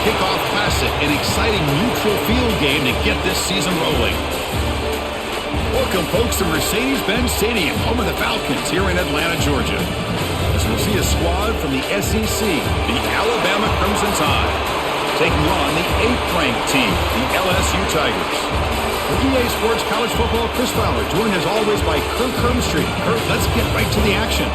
kickoff classic, an exciting neutral field game to get this season rolling. Welcome, folks, to Mercedes-Benz Stadium, home of the Falcons here in Atlanta, Georgia. As we'll see a squad from the SEC, the Alabama Crimson Tide, taking on the 8th-ranked team, the LSU Tigers. For EA Sports College Football, Chris Fowler, joined as always by Kirk Hermstreet. Kirk, let's get right to the action.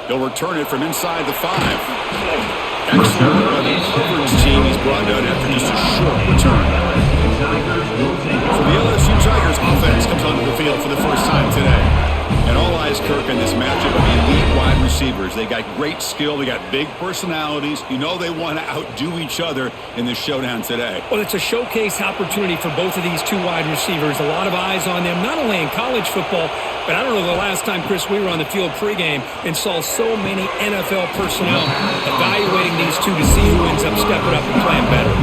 He'll return it from inside the 5. Excellent work by the Auburn's team. He's brought down after just a short return. So the LSU Tigers offense comes onto the field for the first time today. And all eyes, Kirk, in this matchup of elite wide receivers. They got great skill. They got big personalities. You know they want to outdo each other in this showdown today. Well, it's a showcase opportunity for both of these two wide receivers. A lot of eyes on them, not only in college football, but I don't know the last time, Chris, we were on the field pregame and saw so many NFL personnel evaluating these two to see who ends up stepping up and playing better.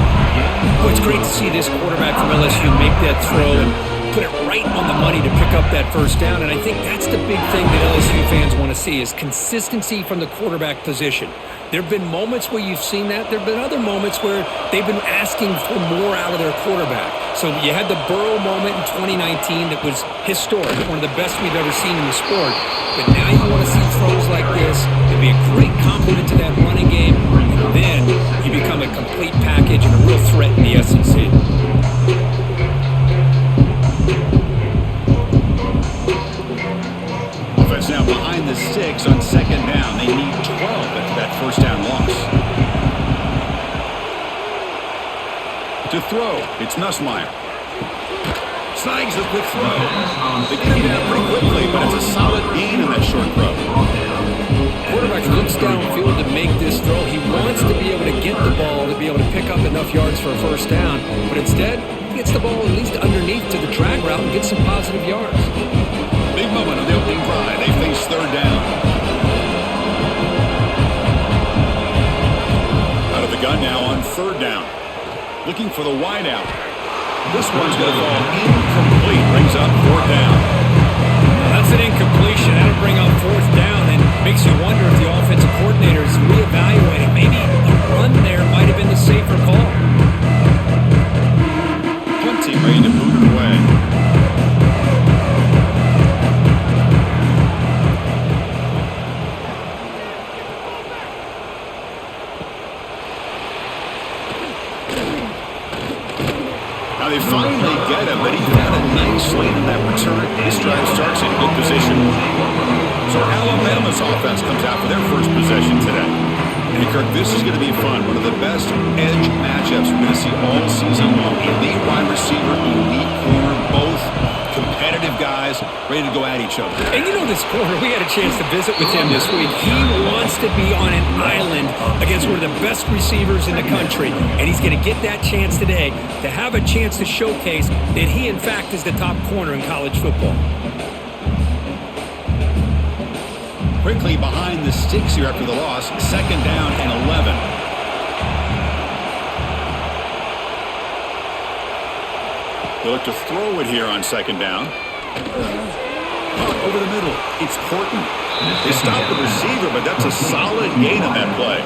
Well, it's great to see this quarterback from LSU make that throw and put it right on the money to pick up that first down. And I think that's the big thing that LSU fans want to see is consistency from the quarterback position. There have been moments where you've seen that. There have been other moments where they've been asking for more out of their quarterback. So you had the Burrow moment in 2019 that was historic, one of the best we've ever seen in the sport. But now you want to see throws like this. It'd be a great compliment to that running game. And then you become a complete package and a real threat in the SEC. Offense now behind the 6 on second down. They need 12 after that first down loss. To throw, it's Nussmeier. Snags the quick throw. They get him down pretty quickly, but it's a solid gain in that short throw. Quarterback looks downfield to make this throw. He wants to be able to get the ball to be able to pick up enough yards for a first down, but instead, he gets the ball at least underneath to the drag route and gets some positive yards. Big moment on the opening drive. They face third down. Out of the gun now on third down. Looking for the wideout. This one's going to fall incomplete. Brings up fourth down. That's an incompletion. That'll bring up fourth down and makes you wonder if the offensive coordinator is reevaluating. Maybe a run there might have been the safer call. Punt team ready to move it away. Now they finally get him, but he got a nice lead in that return. This drive starts in good position. So Alabama's offense comes out for their first possession today. And Kirk, this is going to be fun. One of the best edge matchups we're going to see all season long. Elite wide receiver, elite corner, both competitive guys ready to go at each other. And you know this corner, we had a chance to visit with him this week. He wants to be on an island against one of the best receivers in the country. And he's going to get that chance today to have a chance to showcase that he, in fact, is the top corner in college football. Quickly behind the sticks here after the loss. Second down and 11. They'll look to throw it here on second down. Over the middle. It's Horton. They stop the receiver, but that's a solid gain on that play.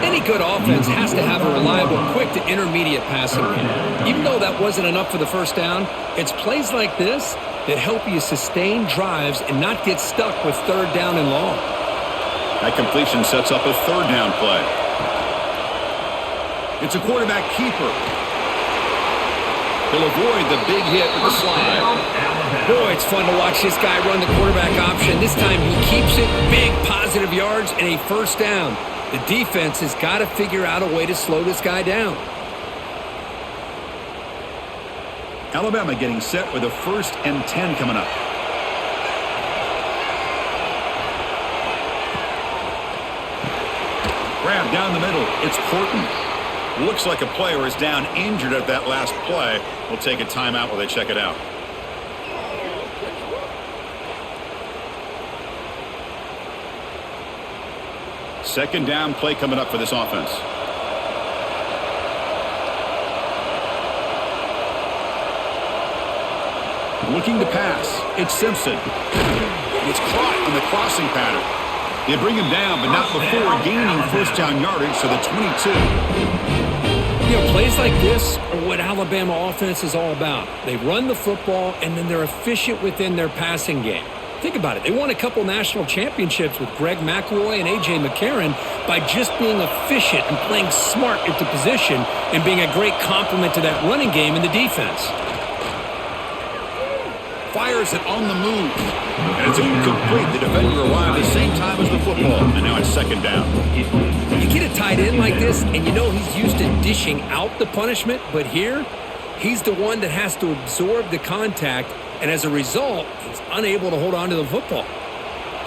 Any good offense has to have a reliable, quick to intermediate passing game. Even though that wasn't enough for the first down, it's plays like this that help you sustain drives and not get stuck with third down and long. That completion sets up a third down play. It's a quarterback keeper. He'll avoid the big hit with the slide. Boy, it's fun to watch this guy run the quarterback option. This time he keeps it, big positive yards, and a first down. The defense has got to figure out a way to slow this guy down. Alabama getting set with a 1st and 10 coming up. It's Horton. Looks like a player is down injured at that last play. We'll take a timeout while they check it out. Second down play coming up for this offense. Looking to pass. It's Simpson. It's caught on the crossing pattern. They bring him down, but not before gaining first down yardage to the 22. You know, plays like this are what Alabama offense is all about. They run the football, and then they're efficient within their passing game. Think about it. They won a couple national championships with Greg McElroy and A.J. McCarron by just being efficient and playing smart at the position and being a great complement to that running game in the defense. Fires it on the move. And it's incomplete. The defender arrived at the same time as the football. And now it's second down. You get a tight end like this, and you know he's used to dishing out the punishment. But here, he's the one that has to absorb the contact. And as a result, he's unable to hold on to the football.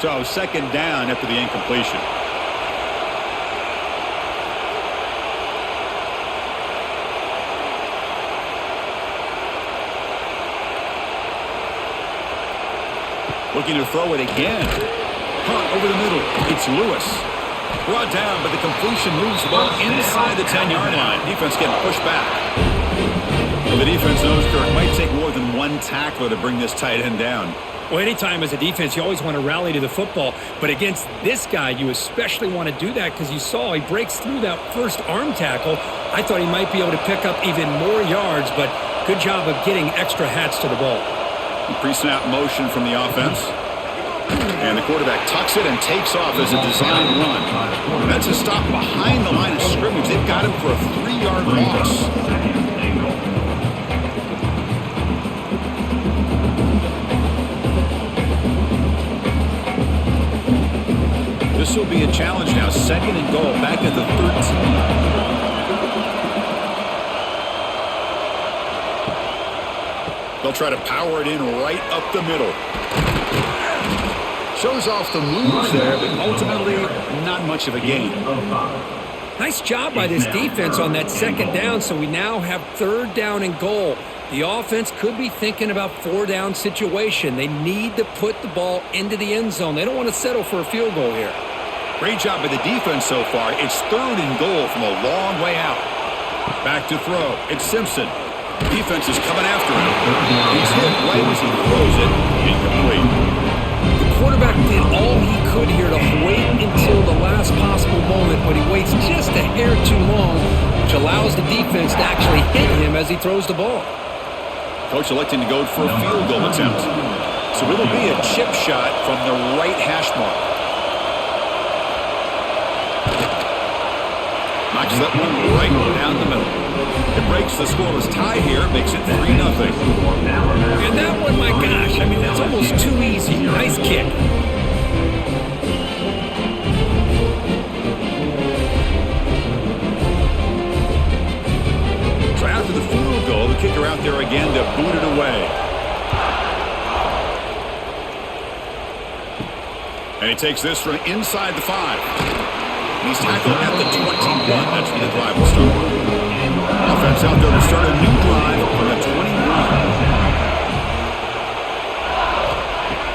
So second down after the incompletion. Looking to throw it again. Hunt over the middle. It's Lewis. Brought down, but the completion moves the ball inside the 10-yard line. Defense getting pushed back. Well, the defense knows it might take more than one tackler to bring this tight end down. Well, anytime as a defense, you always want to rally to the football. But against this guy, you especially want to do that because you saw he breaks through that first arm tackle. I thought he might be able to pick up even more yards, but good job of getting extra hats to the ball. Pre-snap motion from the offense. And the quarterback tucks it and takes off as a design run. That's a stop behind the line of scrimmage. They've got him for a 3-yard loss. This will be a challenge now. Second and goal back at the 13. They'll try to power it in right up the middle. Shows off the moves there, but ultimately not much of a gain. Nice job by this defense on that second down, so we now have third down and goal. The offense could be thinking about 4-down situation. They need to put the ball into the end zone. They don't want to settle for a field goal here. Great job by the defense so far. It's third and goal from a long way out. Back to throw. It's Simpson. Defense is coming after him. He's hit right as he throws it. Incomplete. The quarterback did all he could here to wait until the last possible moment, but he waits just a hair too long, which allows the defense to actually hit him as he throws the ball. Coach electing to go for a field goal attempt. So it'll be a chip shot from the right hash mark. Knocks that one right down the middle. It breaks the scoreless tie here, makes it 3-0. And that one, my gosh, I mean, that's almost too easy. Nice kick. So after the field goal, the kicker out there again to boot it away. And he takes this from inside the 5. He's tackled at the 21. That's where the drive will start. Offense out there to start a new drive on the 21.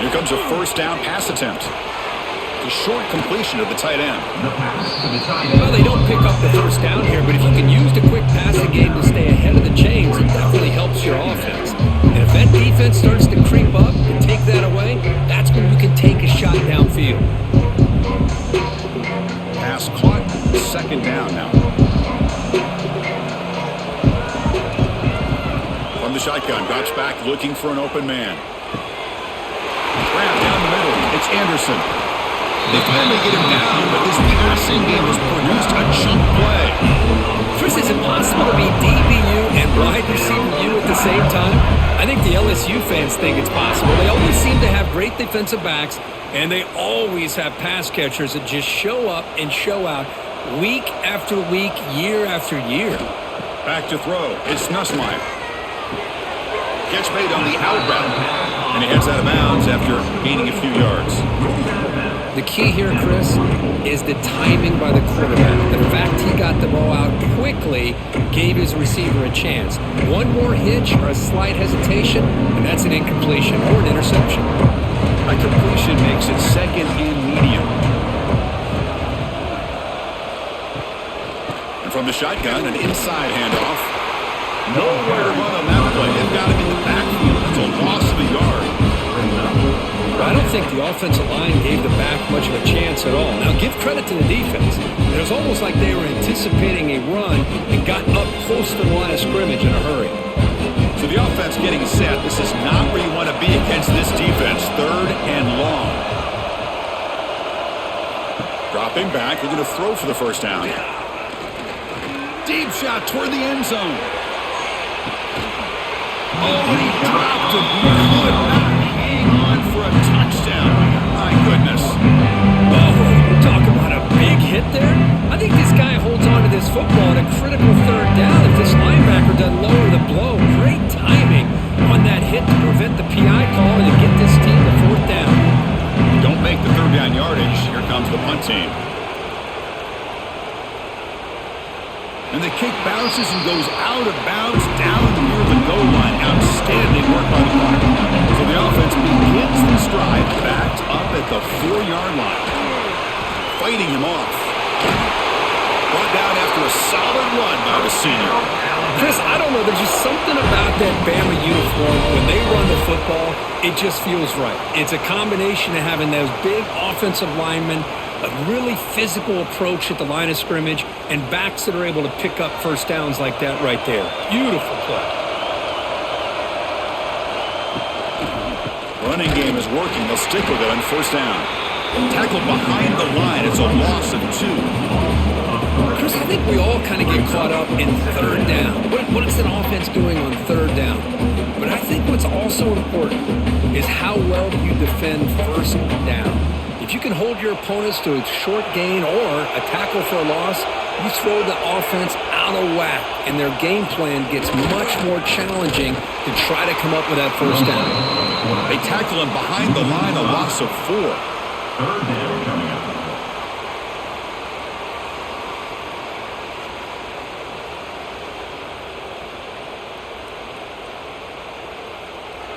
Here comes a first down pass attempt. A short completion of the tight end. Well, they don't pick up the first down here, but if you can use the quick passing game to stay ahead of the chains, it definitely helps your offense. And if that defense starts to creep up and take that away, that's when you can take a shot downfield. Pass caught. Second down now. From the shotgun, drops back looking for an open man. Grab down the middle. It's Anderson. They finally get him down, but this passing game has produced a chunk play. Chris, is it possible to be DBU and wide receiver U at the same time? I think the LSU fans think it's possible. They always seem to have great defensive backs, and they always have pass catchers that just show up and show out week after week, year after year. Back to throw. It's Nussmeier. Catch made on the out route, and he heads out of bounds after gaining a few yards. The key here, Chris, is the timing by the quarterback. The fact he got the ball out quickly gave his receiver a chance. One more hitch or a slight hesitation, and that's an incompletion or an interception. A completion makes it second and medium. And from the shotgun, an inside handoff. Nowhere to run on that play. They've got him in the backfield. It's a loss of a yard. I don't think the offensive line gave the back much of a chance at all. Now, give credit to the defense. It was almost like they were anticipating a run and got up close to the line of scrimmage in a hurry. So the offense getting set. This is not where you want to be against this defense. Third and long. Dropping back. They're going to throw for the first down. Deep shot toward the end zone. Oh, he dropped him. He could not hang on for a touchdown. My goodness. Oh, talk about a big hit there. I think this guy holds on to this football at a critical third down. If this linebacker doesn't lower the blow, great timing on that hit to prevent the PI call and to get this team the fourth down. Don't make the third down yardage. Here comes the punt team. And the kick bounces and goes out of bounds down near the goal line. Outstanding work by the punter. So the offense begins this drive backed up at the 4-yard line. Fighting him off. Brought down after a solid run by the senior. Chris, I don't know. There's just something about that Bama uniform. When they run the football, it just feels right. It's a combination of having those big offensive linemen, a really physical approach at the line of scrimmage, and backs that are able to pick up first downs like that right there. Beautiful play. Running game is working. They'll stick with it on first down. Tackled behind the line. It's a loss of 2. Chris, I think we all kind of get caught up in third down. What is an offense doing on third down? But I think what's also important is how well do you defend first down. If you can hold your opponents to a short gain or a tackle for a loss, you throw the offense out of whack, and their game plan gets much more challenging to try to come up with that first down. They tackle him behind the line, a loss of 4. Third down coming up.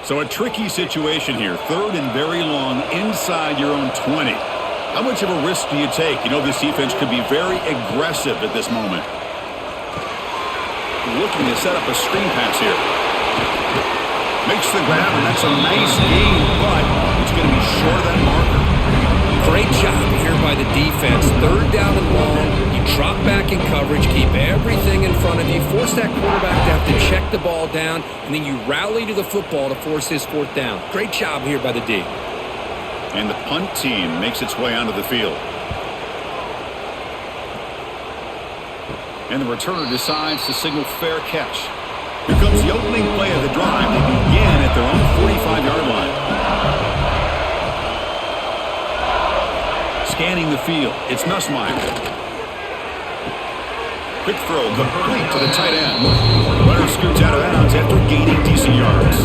So a tricky situation here. Third and very long inside your own 20. How much of a risk do you take? You know this defense could be very aggressive at this moment. Looking to set up a screen pass here. Makes the grab, and that's a nice gain, but it's going to be short of that marker. Great job here by the defense. Third down and long. You drop back in coverage, keep everything in front of you, force that quarterback to have to check the ball down, and then you rally to the football to force his fourth down. Great job here by the D. And the punt team makes its way onto the field. And the returner decides to signal fair catch. Here comes the opening play of the drive. They begin at their own 45-yard line. Scanning the field, it's Nussmeier. Quick throw, complete to the tight end. Runner scoots out of bounds after gaining decent yards.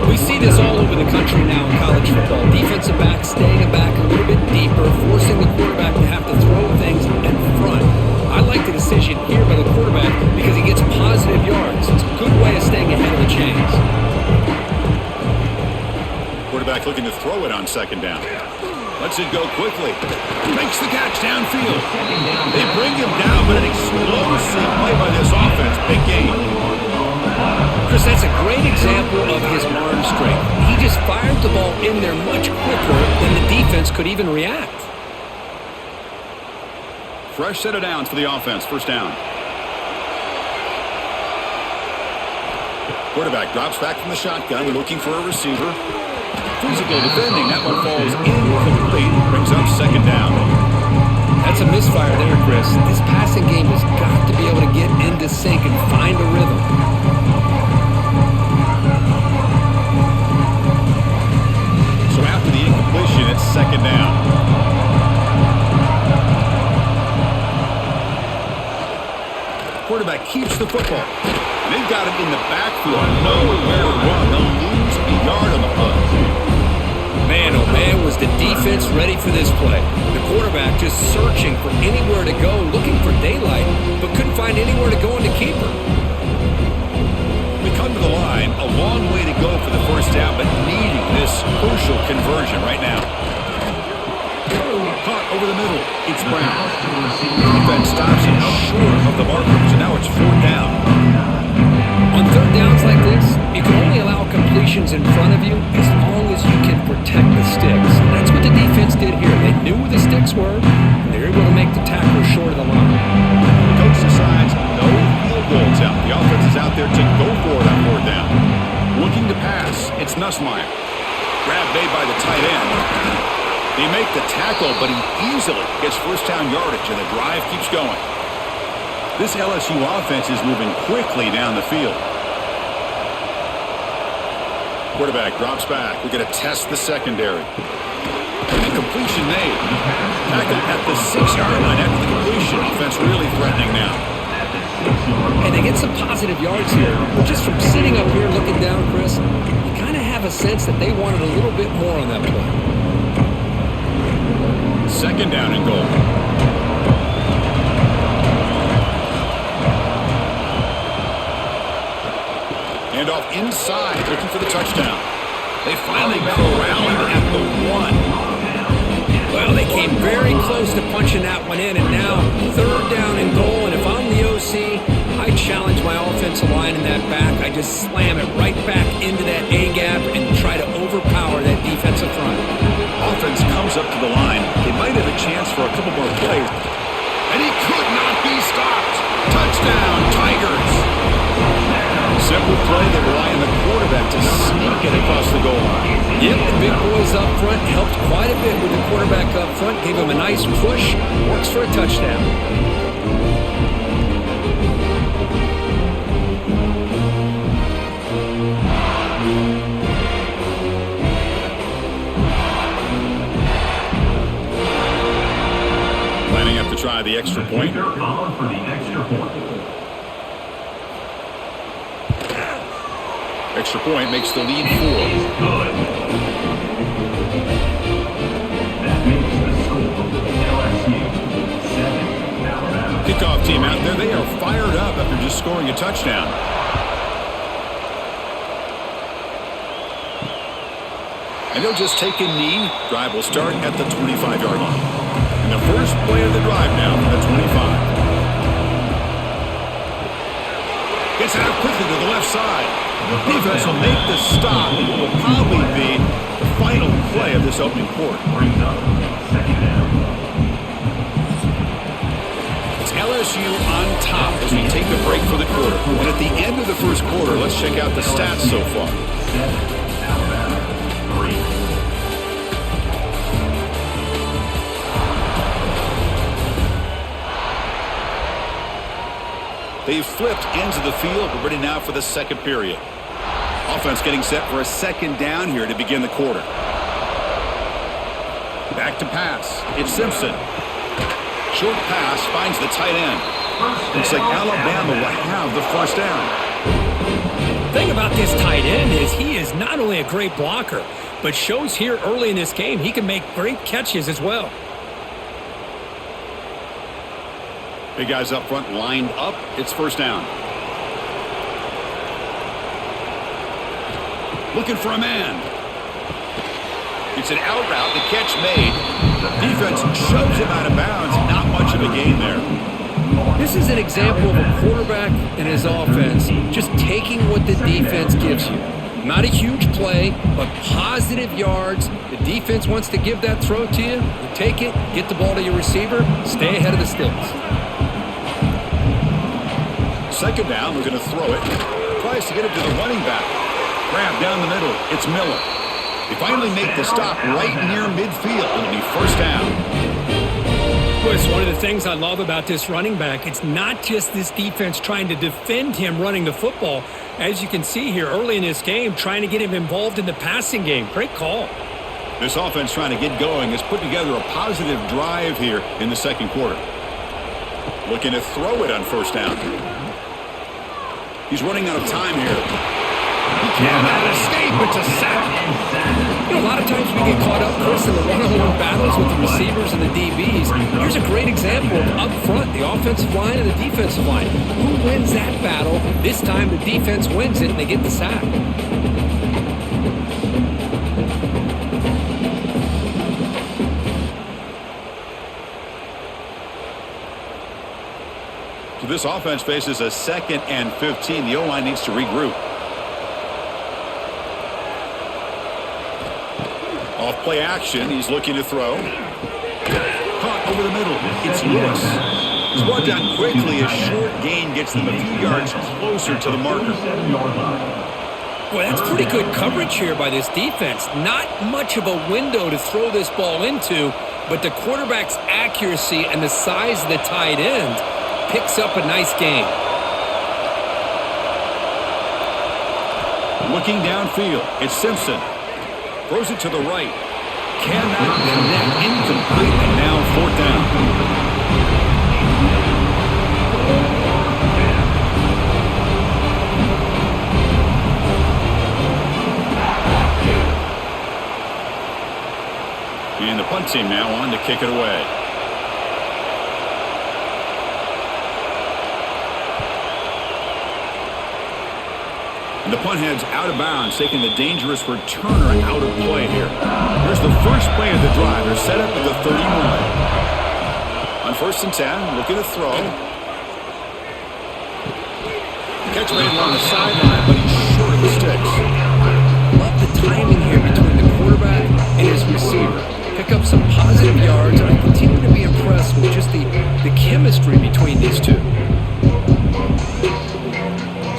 We see this all over the country now in college football. Defensive backs staying back a little bit deeper, forcing the quarterback to have to throw things in front. I like the decision here by the quarterback because he gets positive yards. It's a good way of staying ahead of the chains. Quarterback looking to throw it on second down. Lets it go quickly. Makes the catch downfield. They bring him down, but an explosive play by this offense. Big game. Chris, that's a great example of his arm strength. He just fired the ball in there much quicker than the defense could even react. Fresh set of downs for the offense. First down. Quarterback drops back from the shotgun, looking for a receiver. Physical defending. That one falls incomplete. Brings up second down. That's a misfire there, Chris. This passing game has got to be able to get into sync and find a rhythm. So after the incompletion, it's second down. Quarterback keeps the football. And they've got him in the backfield. Nowhere to run. They'll lose a yard on the punt. Man, oh man, was the defense ready for this play. The quarterback just searching for anywhere to go, looking for daylight, but couldn't find anywhere to go into keeper. We come to the line, a long way to go for the first down, but needing this crucial conversion right now. Caught over the middle. It's Brown. Defense stops him short of the markers, and now it's fourth down. On third downs like this, you can only allow completions in front of you as long as you can protect the sticks. And that's what the defense did here. They knew where the sticks were, and they were able to make the tackle short of the line. The coach decides no field goals out. The offense is out there to go for it on fourth down. Looking to pass, it's Nussmeier. Grab made by the tight end. They make the tackle, but he easily gets first down yardage, and the drive keeps going. This LSU offense is moving quickly down the field. Quarterback drops back. We're going to test the secondary. And completion made. Tackle at the 6-yard line after the completion. Offense really threatening now. And they get some positive yards here. Just from sitting up here looking down, Chris, you kind of have a sense that they wanted a little bit more on that play. Second down and goal. Hand off inside, looking for the touchdown. They finally corralled at the 1. Well, they came very close to punching that one in, and now third down and goal. And if I'm the OC, I challenge my offensive line in that back. I just slam it right back into that A-gap and try to overpower that defensive front. Offense comes up to the line. They might have a chance for a couple more plays. And he could not be stopped. Touchdown, Tigers. Simple play. They rely on the quarterback to sneak it across the goal line. Yep, the big boys up front helped quite a bit with the quarterback up front. Gave him a nice push. Works for a touchdown. Lining up to try the extra point. For the extra point. Extra point makes the lead 4. Good. That makes the score LSU 7, Alabama. Kickoff team out there. They are fired up after just scoring a touchdown. And they'll just take a knee. Drive will start at the 25-yard line. And the first play of the drive now from the 25. Gets it out quickly to the left side. Defense will make the stop. It will probably be the final play of this opening quarter. Brings up second down. It's LSU on top as we take a break for the quarter. And at the end of the first quarter, let's check out the stats so far. 7, Alabama 3. They've flipped into the field. We're ready now for the second period. Offense getting set for a second down here to begin the quarter. Back to pass. It's Simpson. Short pass finds the tight end. Looks like Alabama will have the first down. The thing about this tight end is he is not only a great blocker, but shows here early in this game he can make great catches as well. Big guys up front lined up. It's first down. Looking for a man. It's an out route. The catch made. Defense shoves him out of bounds. Not much of a gain there. This is an example of a quarterback and his offense just taking what the defense gives you. Not a huge play, but positive yards. The defense wants to give that throw to you. You take it, get the ball to your receiver, stay ahead of the sticks. Second down, we're going to throw it. Tries to get it to the running back. Grab down the middle. It's Miller. They finally make the stop right near midfield. It'll be first down. Boy, it's one of the things I love about this running back. It's not just this defense trying to defend him running the football. As you can see here early in this game, trying to get him involved in the passing game. Great call. This offense trying to get going has put together a positive drive here in the second quarter. Looking to throw it on first down. He's running out of time here. He cannot escape. It's a sack. A lot of times we get caught up, Chris, in the one-on-one battles with the receivers and the DBs. Here's a great example of up front, the offensive line and the defensive line. Who wins that battle? This time the defense wins it and they get the sack. So this offense faces a 2nd and 15. The O-line needs to regroup. Off play action. He's looking to throw. Caught over the middle. It's Lewis. He's brought down quickly. A short gain gets them a few yards closer to the marker. Boy, that's pretty good coverage here by this defense. Not much of a window to throw this ball into, but the quarterback's accuracy and the size of the tight end picks up a nice gain. Looking downfield. It's Simpson. Throws it to the right. Cannot connect. Incomplete. And now 4th down. And the punt team now on to kick it away. And the punt heads out of bounds, taking the dangerous returner out of play here. Here's the first play of the drive. They're set up at the 31. On 1st and 10, looking to throw. Catch made along the sideline, but he's short of the sticks. Love the timing here between the quarterback and his receiver. Pick up some positive yards, and I continue to be impressed with just the chemistry between these two.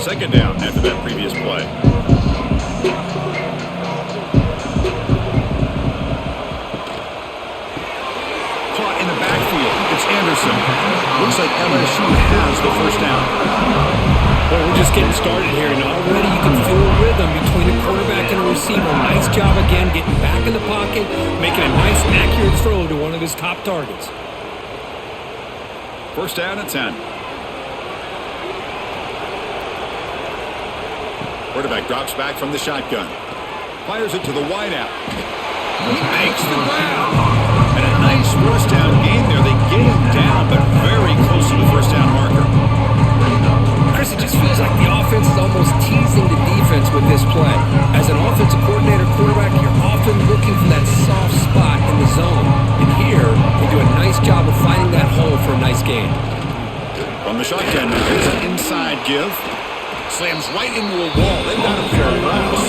2nd down after that previous play. Caught in the backfield. It's Anderson. Looks like LSU has the 1st down. Well, we're just getting started here, and already you can feel a rhythm between the quarterback and the receiver. Nice job again getting back in the pocket, making a nice, accurate throw to one of his top targets. 1st down at 10. Quarterback drops back from the shotgun. Fires it to the wideout. He makes the grab. And a nice 1st down gain there. They get him down, but very close to the 1st down marker. Chris, it just feels like the offense is almost teasing the defense with this play. As an offensive coordinator quarterback, you're often looking for that soft spot in the zone. And here, they do a nice job of finding that hole for a nice gain. From the shotgun, there's an inside give. Slams right into a wall. They've got him for a loss.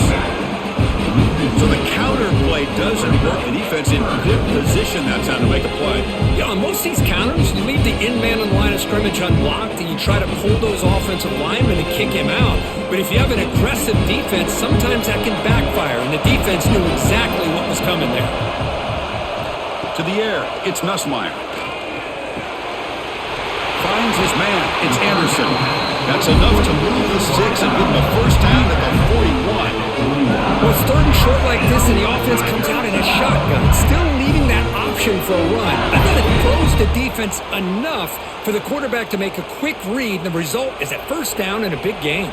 So the counter play doesn't work. The defense in good position that time to make a play. Yeah, on most of these counters, you leave the in-man on the line of scrimmage unblocked and you try to pull those offensive linemen and kick him out. But if you have an aggressive defense, sometimes that can backfire, and the defense knew exactly what was coming there. To the air, it's Nussmeier. Finds his man. It's Anderson. That's enough to move the sticks and give him a 1st down at the 41. Well, it's 3rd and short like this, and the offense comes out in a shotgun, still leaving that option for a run. I thought it throws the defense enough for the quarterback to make a quick read, and the result is a 1st down and a big gain.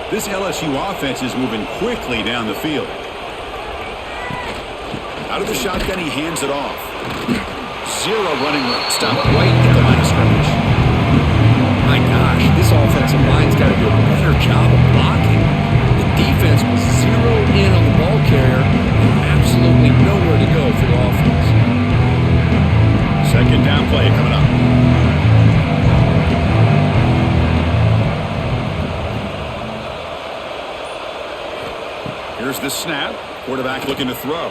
This LSU offense is moving quickly down the field. Out of the shotgun, he hands it off. 0 running room. Stop right at the line of scrimmage. My gosh, this offensive line's got to do a better job of blocking. The defense was zeroed in on the ball carrier and absolutely nowhere to go for the offense. 2nd down play coming up. Here's the snap. Quarterback looking to throw.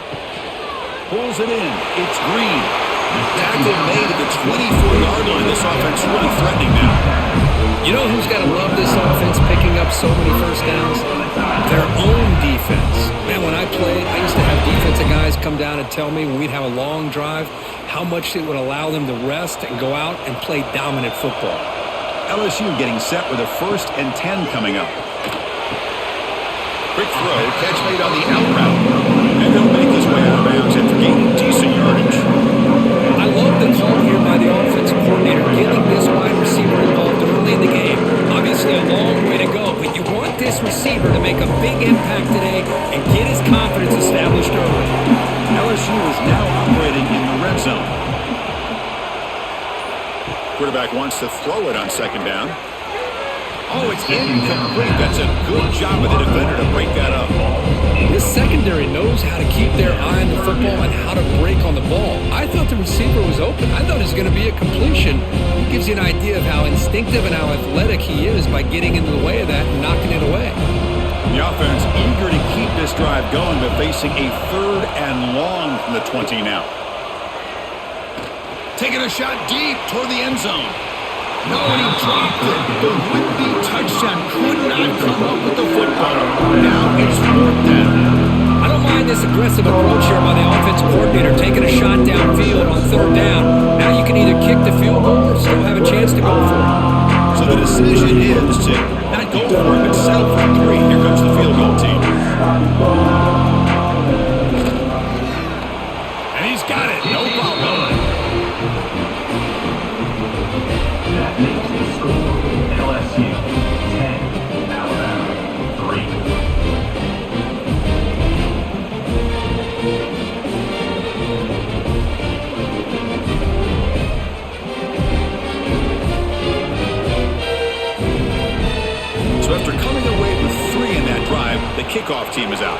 Pulls it in. It's Green. Tackle made at the 24-yard line. This offense really threatening now. You know who's got to love this offense picking up so many 1st downs? Their own defense. Man, when I played, I used to have defensive guys come down and tell me when we'd have a long drive how much it would allow them to rest and go out and play dominant football. LSU getting set with a 1st and 10 coming up. Quick throw, catch made on the out route. And he'll make his way out of bounds after gaining decent yardage. I love the call here by the offensive coordinator, getting this wide receiver involved early early in the game. Obviously a long way to go, but you want this receiver to make a big impact today and get his confidence established early. LSU is now operating in the red zone. Quarterback wants to throw it on second down. Oh, it's incomplete. That's a good job of the defender to break that up. This secondary knows how to keep their eye on the football and how to break on the ball. I thought the receiver was open. I thought it was going to be a completion. It gives you an idea of how instinctive and how athletic he is by getting into the way of that and knocking it away. The offense eager to keep this drive going, but facing a 3rd and long from the 20 now. Taking a shot deep toward the end zone. No, and he dropped it. The would-be touchdown could not come up with the football. Now it's 4th down. I don't mind this aggressive approach here by the offensive coordinator, taking a shot downfield on 3rd down. Now you can either kick the field goal or still have a chance to go for it. So the decision is to not go for it, but settle for 3. Here comes the field goal team. And he's got it. No problem. That makes the score LSU 10, Alabama 3. So after coming away with 3 in that drive, the kickoff team is out.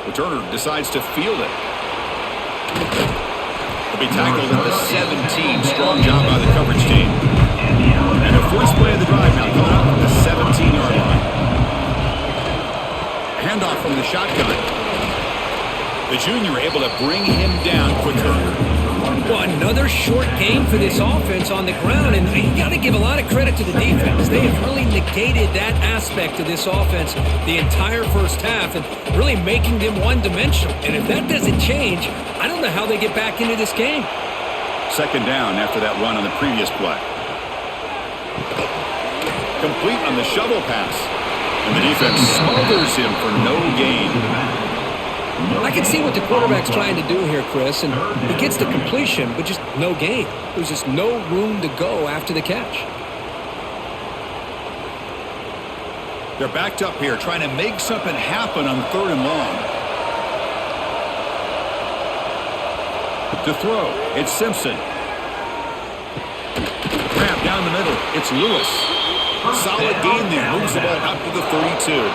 Returner decides to field it. Will be tackled at the 17. Strong job by the coverage team. And the first play of the drive now coming up at the 17-yard line. Handoff from the shotgun. The junior able to bring him down quicker. Well, another short game for this offense on the ground, and you got to give a lot of credit to the defense. They have really negated that aspect of this offense the entire first half and really making them one-dimensional. And if that doesn't change, I don't know how they get back into this game. 2nd down after that run on the previous play. Complete on the shovel pass. And the defense smothers him for no gain. I can see what the quarterback's trying to do here, Chris, and he gets the completion, but just no gain. There's just no room to go after the catch. They're backed up here trying to make something happen on 3rd and long. To throw, it's Simpson. Grab down the middle, it's Lewis. Solid gain there, moves the ball out to the 32.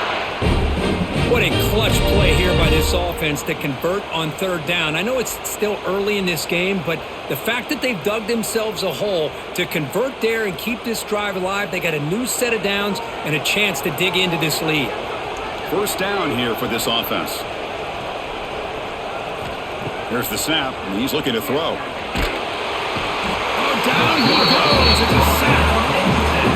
What a clutch play here by this offense to convert on 3rd down. I know it's still early in this game, but the fact that they've dug themselves a hole to convert there and keep this drive alive, they got a new set of downs and a chance to dig into this lead. 1st down here for this offense. There's the snap, and he's looking to throw. Oh, down he goes. It's a sack.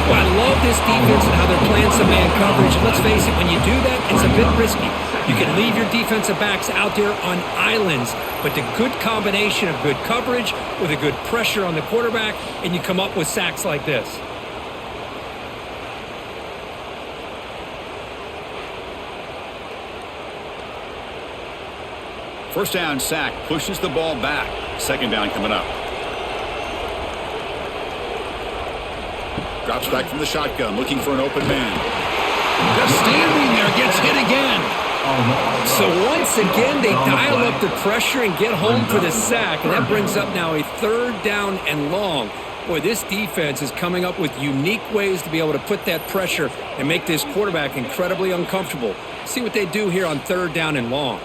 Well, I love this defense and how they're playing some man coverage. Let's face it, when you do that, it's a bit risky. You can leave your defensive backs out there on islands, but the good combination of good coverage with a good pressure on the quarterback, and you come up with sacks like this. First down sack pushes the ball back. 2nd down coming up. Drops back from the shotgun, looking for an open man. Just standing there, gets hit again. So once again, they dial up the pressure and get home for the sack, and that brings up now a 3rd down and long. Boy, this defense is coming up with unique ways to be able to put that pressure and make this quarterback incredibly uncomfortable. See what they do here on 3rd down and long.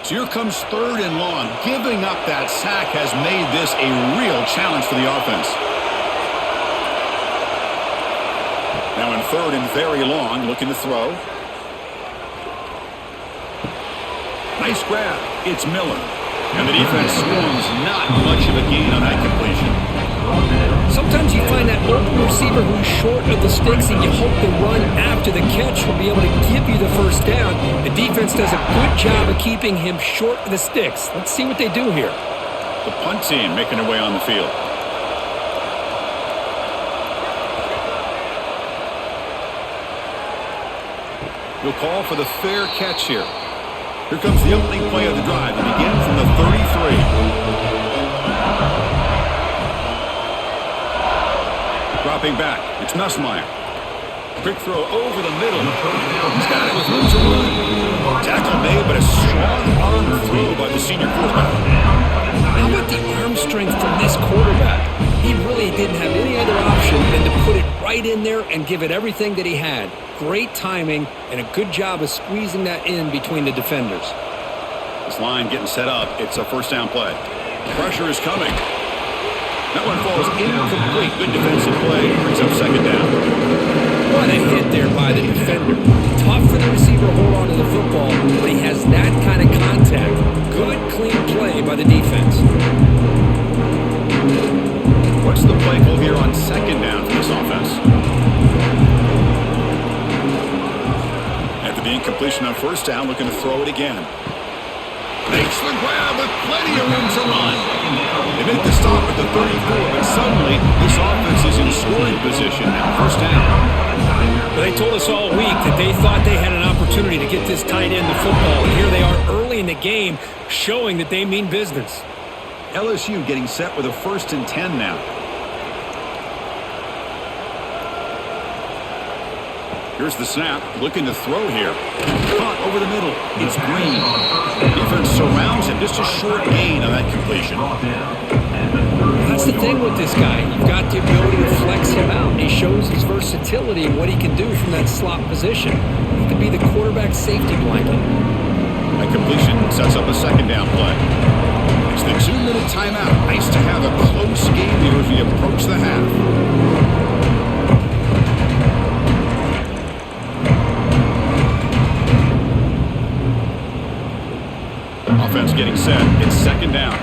So here comes 3rd and long. Giving up that sack has made this a real challenge for the offense. Now in 3rd and very long, looking to throw. Nice grab. It's Miller. And the defense swarms not much of a gain on that completion. Sometimes you find that open receiver who's short of the sticks, and you hope the run after the catch will be able to give you the 1st down. The defense does a good job of keeping him short of the sticks. Let's see what they do here. The punt team making their way on the field. He'll call for the fair catch here. Here comes the opening play of the drive. It begins from the 33. Dropping back. It's Nussmeier. Quick throw over the middle. He's got it with room to run. Tackle made, but a strong arm throw by the senior quarterback. How about the arm strength from this quarterback? He really didn't have any other option than to put it right in there and give it everything that he had. Great timing and a good job of squeezing that in between the defenders. This line getting set up. It's a first down play. Pressure is coming. That one falls incomplete. Good defensive play. Brings up second down. What a hit there by the defender. Tough for the receiver to hold on to the football, but he has that kind of contact. Good, clean play by the defense. What's the play call here on second down for this offense? After the incompletion on first down, looking to throw it again. Makes the grab with plenty of room to run. They make the stop at the 34, but suddenly this offense is in scoring position now. First down. But they told us all week that they thought they had an opportunity to get this tight end the football. And here they are early in the game showing that they mean business. LSU getting set with a 1st and 10 now. Here's the snap. Looking to throw here. Caught over the middle. It's Green. Defense surrounds him. Just a short gain on that completion. That's the thing with this guy. You've got the ability to flex him out. He shows his versatility and what he can do from that slot position. He can be the quarterback safety blanket. That completion sets up a second down play. It's the 2-minute timeout. Nice to have a close game here as we approach the half. Offense getting set. It's second down.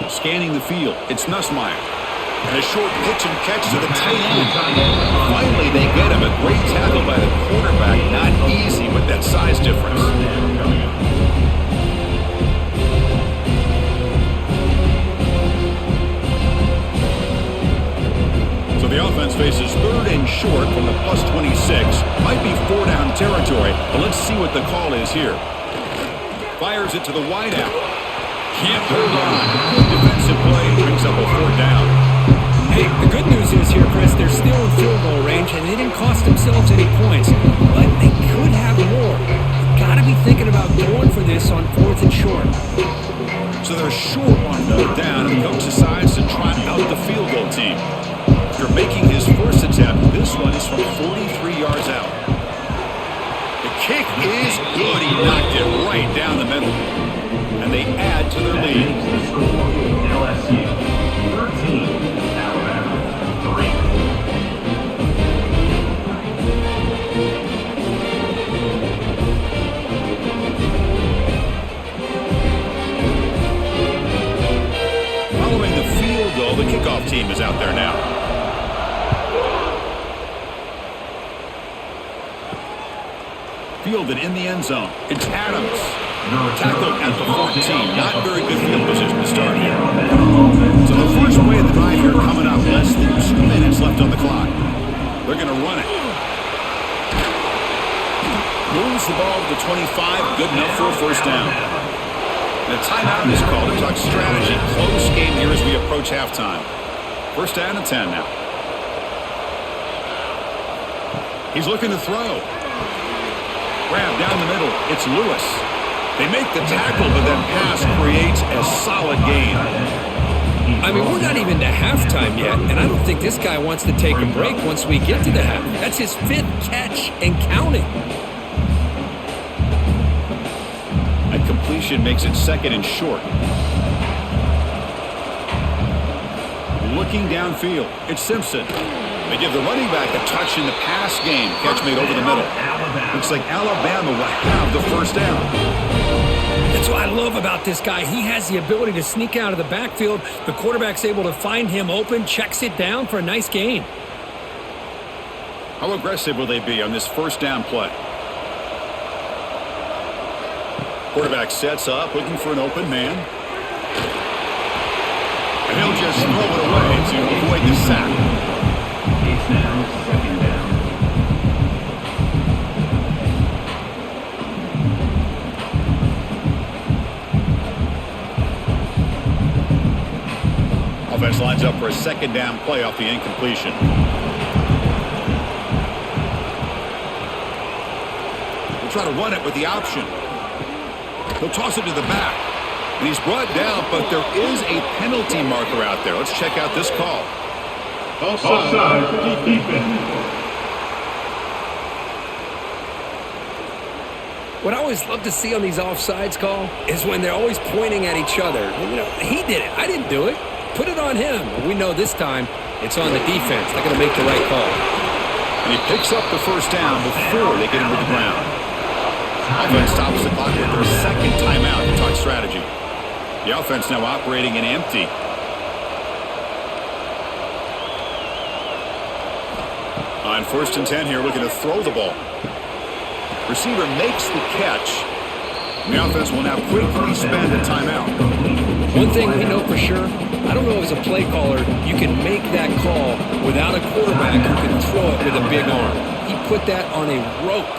Scanning the field. It's Nussmeier. And a short pitch and catch to the tight end. Finally, they get him. A great tackle by the quarterback. Not easy with that size difference. So the offense faces 3rd and short from the +26. Might be 4-down territory, but let's see what the call is here. Fires it to the wideout. Can't hold on. Good defensive play. Brings up a 4th down. Hey, the good news is here, Chris, they're still in field goal range, and they didn't cost themselves any points. But they could have more. Got to be thinking about going for this on 4th and short. So they're short on 4th down, and the coach decides to trot out the field goal team. After making his first attempt, this one is from 43 yards out. The kick is good. He knocked it right down the middle. And they add to their lead. LSU 13, Alabama 3. Following the field goal, the kickoff team is out there now. Fielded in the end zone. It's Adams. Tackled at the 14. Not very good field position to start here. So the first play of the drive here coming up. Less than 2 minutes left on the clock. They're going to run it. Moves the ball to the 25. Good enough for a first down. And a timeout is called to talk strategy. Close game here as we approach halftime. First down and 10 now. He's looking to throw. Grab down the middle. It's Lewis. They make the tackle, but that pass creates a solid gain. I mean, we're not even to halftime yet, and I don't think this guy wants to take a break once we get to the half. That's his 5th catch and counting. A completion makes it 2nd and short. Looking downfield, it's Simpson. They give the running back a touch in the pass game. Catch made over the middle. Looks like Alabama will have the first down. That's what I love about this guy. He has the ability to sneak out of the backfield. The quarterback's able to find him open, checks it down for a nice gain. How aggressive will they be on this first down play? Quarterback sets up, looking for an open man. And he'll just throw it away to avoid the sack. It's now 2nd down. offense lines up for a second down play off the incompletion. We'll try to run it with the option. He'll toss it to the back. And he's brought down, but there is a penalty marker out there. Let's check out this call. Offside, defense. What I always love to see on these offsides call is when they're always pointing at each other. You know, he did it. I didn't do it. Put it on him. We know this time it's on the defense. They're going to make the right call. And he picks up the first down before they get him to the ground. Offense stops the clock with their second timeout to talk strategy. The offense now operating in empty. On 1st and 10 here, looking to throw the ball. Receiver makes the catch. And the offense will now quickly spend a timeout. One thing we know for sure, I don't know as a play caller, you can make that call without a quarterback who can throw it with a big arm. He put that on a rope.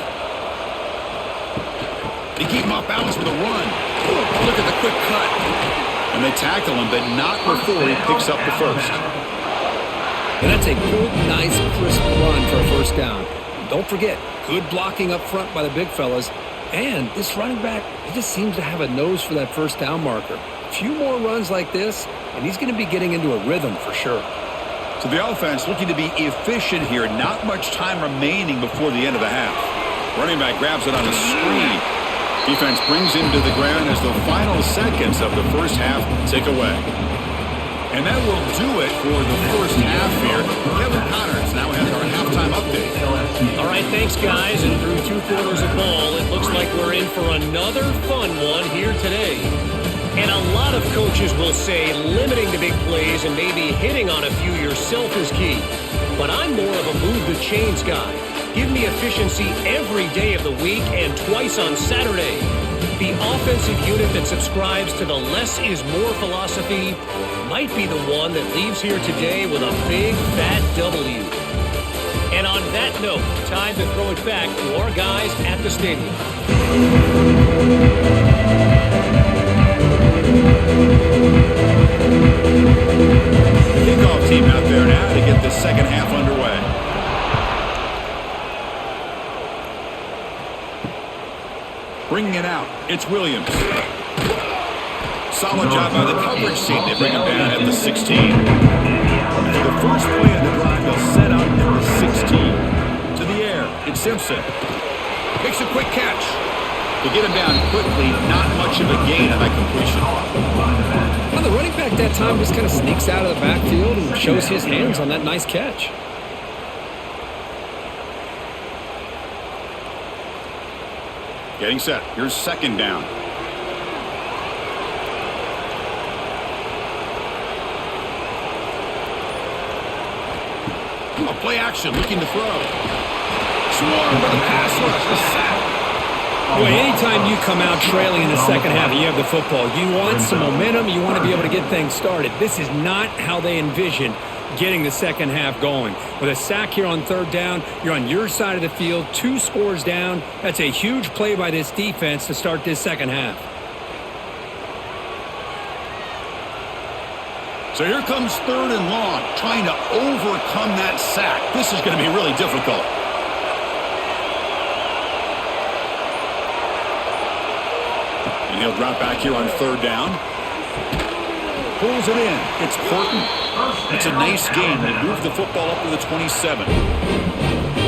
They keep him off balance with a run. Oh, look at the quick cut. And they tackle him, but not before he picks up the first. And that's a good, nice, crisp run for a first down. Don't forget, good blocking up front by the big fellas. And this running back, he just seems to have a nose for that first down marker. A few more runs like this, and he's going to be getting into a rhythm for sure. So the offense looking to be efficient here. Not much time remaining before the end of the half. Running back grabs it on a screen. Defense brings him to the ground as the final seconds of the first half tick away. And that will do it for the first half here. Kevin Connors now has our halftime update. All right, thanks, guys. And through 2 quarters of ball, it looks like we're in for another fun one here today. And a lot of coaches will say limiting the big plays and maybe hitting on a few yourself is key. But I'm more of a move the chains guy. Give me efficiency every day of the week and twice on Saturday. The offensive unit that subscribes to the less is more philosophy might be the one that leaves here today with a big fat W. And on that note, time to throw it back to our guys at the stadium. The kickoff team out there now to get the second half underway. Bringing it out, it's Williams. Solid job by the coverage team. They bring him down at the 16. And for the first play of the drive, they'll set up at the 16. To the air, it's Simpson. Makes a quick catch. To get him down quickly, not much of a gain on that completion. Well, the running back that time just kind of sneaks out of the backfield and shows his hands on that nice catch. Getting set. Here's second down. A play action, looking to throw. Swarm with a pass rush, a sack. Boy, anytime you come out trailing in the second half and you have the football, you want some momentum, you want to be able to get things started. This is not how they envision getting the second half going. With a sack here on 3rd down, you're on your side of the field, 2 scores down. That's a huge play by this defense to start this second half. So here comes 3rd and long, trying to overcome that sack. This is going to be really difficult. And he'll drop back here on 3rd down. Pulls it in. It's Horton. It's a nice game. They move the football up to the 27.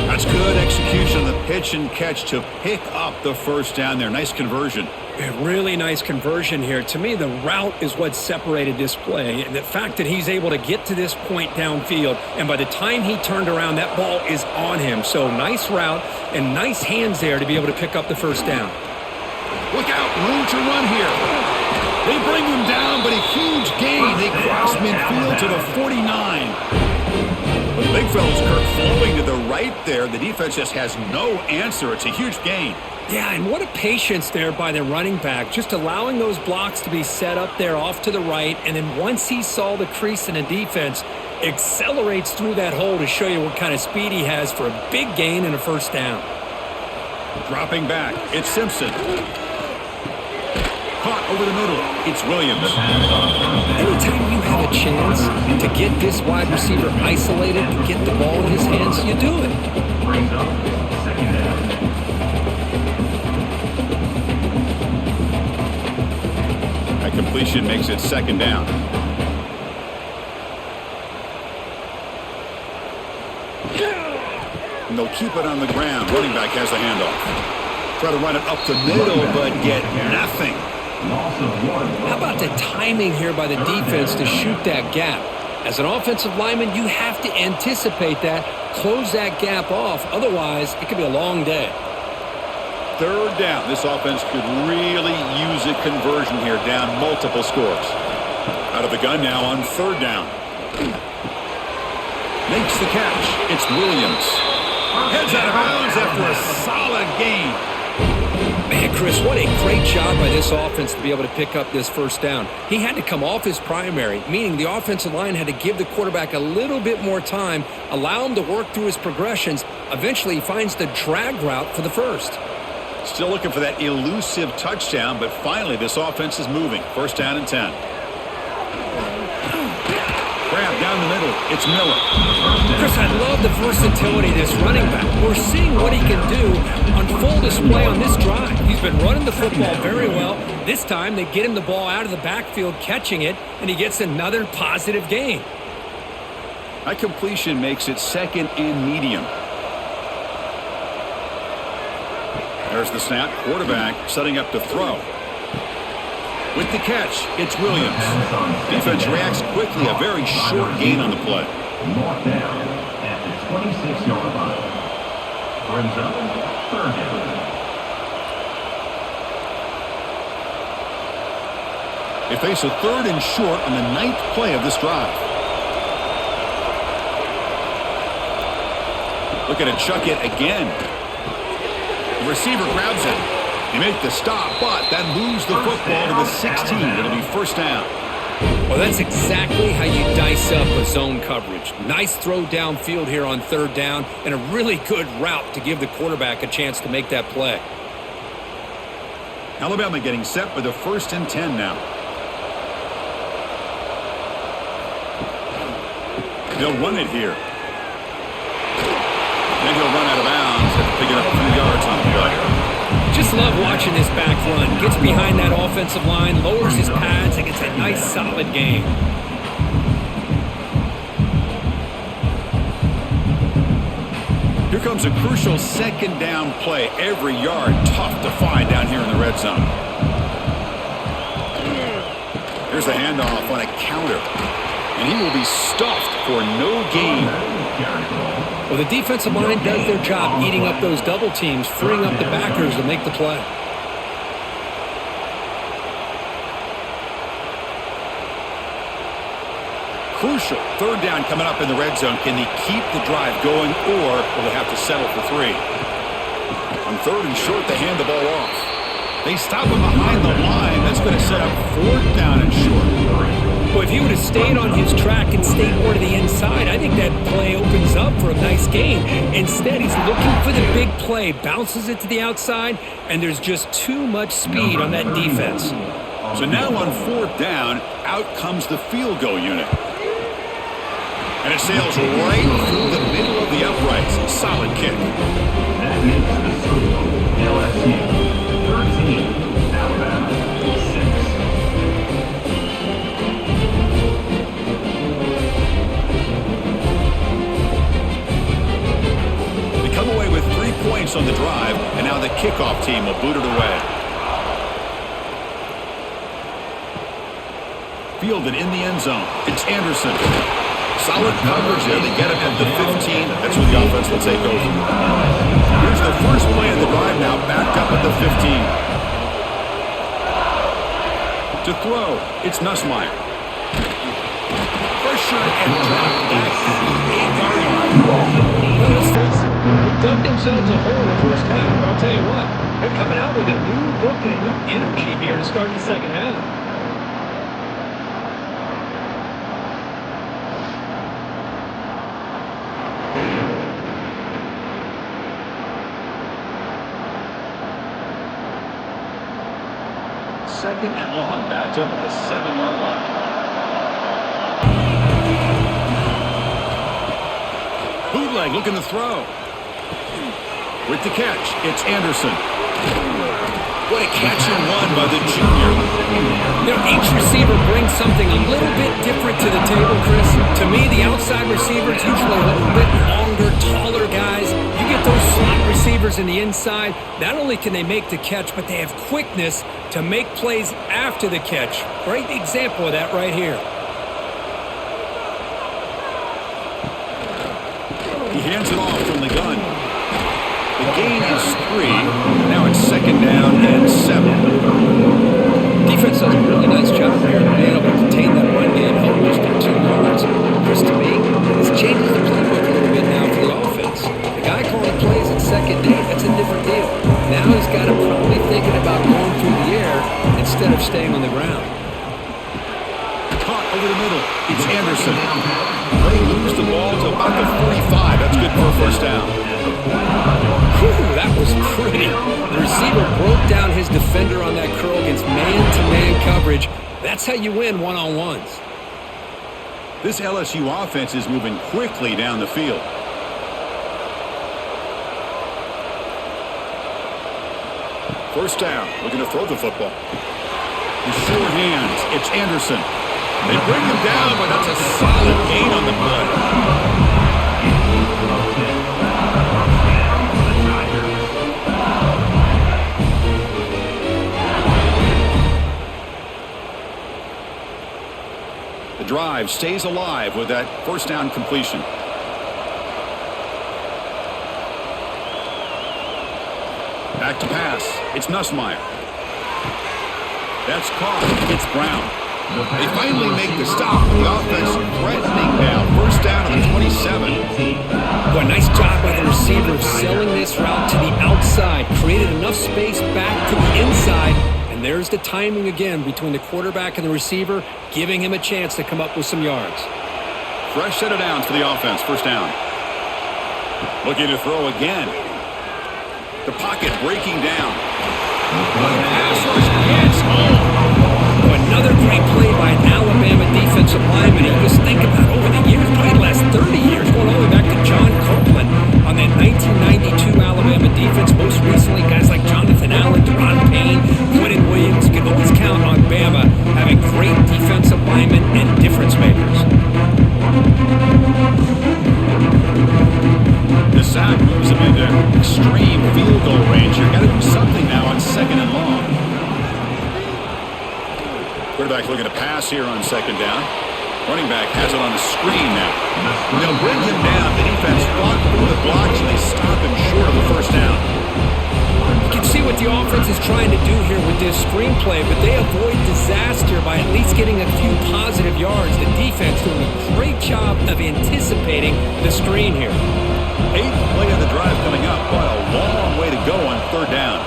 That's good execution on the pitch and catch to pick up the first down there. Nice conversion. A really nice conversion here. To me, the route is what separated this play. And the fact that he's able to get to this point downfield, and by the time he turned around, that ball is on him. So nice route and nice hands there to be able to pick up the first down. Look out, room to run here. They bring him down, but a huge gain. They cross midfield to the 49. The big fella's Kirk flowing to the right there. The defense just has no answer. It's a huge gain. Yeah, and what a patience there by the running back, just allowing those blocks to be set up there off to the right, and then once he saw the crease in the defense, accelerates through that hole to show you what kind of speed he has for a big gain and a first down. Dropping back, it's Simpson. Caught over the middle. It's Williams. Anytime you have a chance to get this wide receiver isolated and get the ball in his hands, you do it. Brings up second down. That completion makes it second down. And they'll keep it on the ground. Running back has the handoff. Try to run it up the middle, but get nothing. How about the timing here by the defense to shoot that gap? As an offensive lineman, you have to anticipate that, close that gap off. Otherwise, it could be a long day. Third down. This offense could really use a conversion here, down multiple scores. Out of the gun now on third down. Makes the catch. It's Williams. Heads out of bounds after a solid gain. Man, Chris, what a great job by this offense to be able to pick up this first down. He had to come off his primary, meaning the offensive line had to give the quarterback a little bit more time, allow him to work through his progressions. Eventually, he finds the drag route for the first. Still looking for that elusive touchdown, but finally this offense is moving. First down and 10. Grab down the middle. It's Miller. Chris, I love the versatility of this running back. We're seeing what he can do on full display on this drive. He's been running the football very well. This time they get him the ball out of the backfield, catching it, and he gets another positive gain. That completion makes it second and medium. There's the snap. Quarterback setting up to throw. With the catch, it's Williams. Defense reacts quickly. A very short gain on the play. Marked down at the 26-yard line. Brings up third down. They face a third and short on the 9th play of this drive. Looking to chuck it again. The receiver grabs it. They make the stop, but that moves the football to the 16. It'll be first down. Well, that's exactly how you dice up a zone coverage. Nice throw downfield here on third down, and a really good route to give the quarterback a chance to make that play. Alabama getting set for the first and 10 now. They'll run it here. And he'll run out of bounds and pick it up a few yards on the play. Just love watching this back run. Gets behind that offensive line, lowers his pads, and gets a nice solid gain. Here comes a crucial second down play. Every yard tough to find down here in the red zone. Here's the handoff on a counter. And he will be stuffed for no gain. Well, the defensive line does their job eating up those double teams, freeing up the backers to make the play. Crucial. Third down coming up in the red zone. Can they keep the drive going, or will they have to settle for 3? On third and short, they hand the ball off. They stop him behind the line. That's going to set up fourth down and short. Well, if he would have stayed on his track and stayed more to the inside, I think that play opens up for a nice gain. Instead, he's looking for the big play, bounces it to the outside, and there's just too much speed on that defense. So now on fourth down, out comes the field goal unit. And it sails right through the middle of the uprights. Solid kick. That makes the score LSU 13, Alabama 6. Come away with 3 points on the drive, and now the kickoff team will boot it away. Fielded in the end zone. It's Anderson. Solid coverage there. They get it at the 15. That's when the offense will take over. Here's the first play of the drive now, backed up at the 15. To throw, it's Nussmeier. Pressure and drop back at the 8-yard line. Dubbed themselves a hole in the first half. I'll tell you what, they're coming out with a new look and a new energy here to start the second half. second and long, backed up at the 7-yard line. Bootleg looking to throw. With the catch, it's Anderson. What a catch and one by the junior. You know, each receiver brings something a little bit different to the table, Chris. To me, the outside receivers, usually a little bit longer, taller guys. You get those slot receivers in the inside, not only can they make the catch, but they have quickness to make plays after the catch. Great example of that right here. He hands it off from the gun. The gain is 3. Now it's second down and 7. Defense does a really nice job here of being able to contain that run game, held just at 2 yards. Chris, to me, this changes the playbook a little bit now for the offense. The guy calling plays at second day, that's a different deal. Now he's got to probably thinking about going through the air instead of staying on the ground. Caught over the middle. It's Anderson. They lose the ball to about the 45. That's good for a first down. Whew, that was pretty. The receiver broke down his defender on that curl against man-to-man coverage. That's how you win one-on-ones. This LSU offense is moving quickly down the field. First down, looking to throw the football. The sure hands, it's Anderson. They bring him down, but that's a solid gain on the play. The drive stays alive with that first down completion. Back to pass. It's Nussmeier. That's caught. It's Brown. They finally make the stop. The offense threatening now. First down on the 27. Boy, nice job by the receiver of selling this route to the outside. Created enough space back to the inside. And there's the timing again between the quarterback and the receiver, giving him a chance to come up with some yards. Fresh set of downs for the offense. First down. Looking to throw again. The pocket breaking down. Pass rush gets home. Another great play by an Alabama defensive lineman. You just think about over the years, probably the last 30 years, going all the way back to John Copeland on that 1992 Alabama defense. Most recently, guys like Jonathan Allen, Deron Payne, Quentin Williams. You can always count on Bama having great defensive linemen and difference makers. The sack moves him into extreme field goal range. You've got to do something now on second and long. Quarterback looking to pass here on second down. Running back has it on the screen now. They'll bring him down. The defense fought through the blocks, and they stop him short of the first down. You can see what the offense is trying to do here with this screenplay, but they avoid disaster by at least getting a few positive yards. The defense doing a great job of anticipating the screen here. 8th play of the drive coming up. What a long way to go on third down.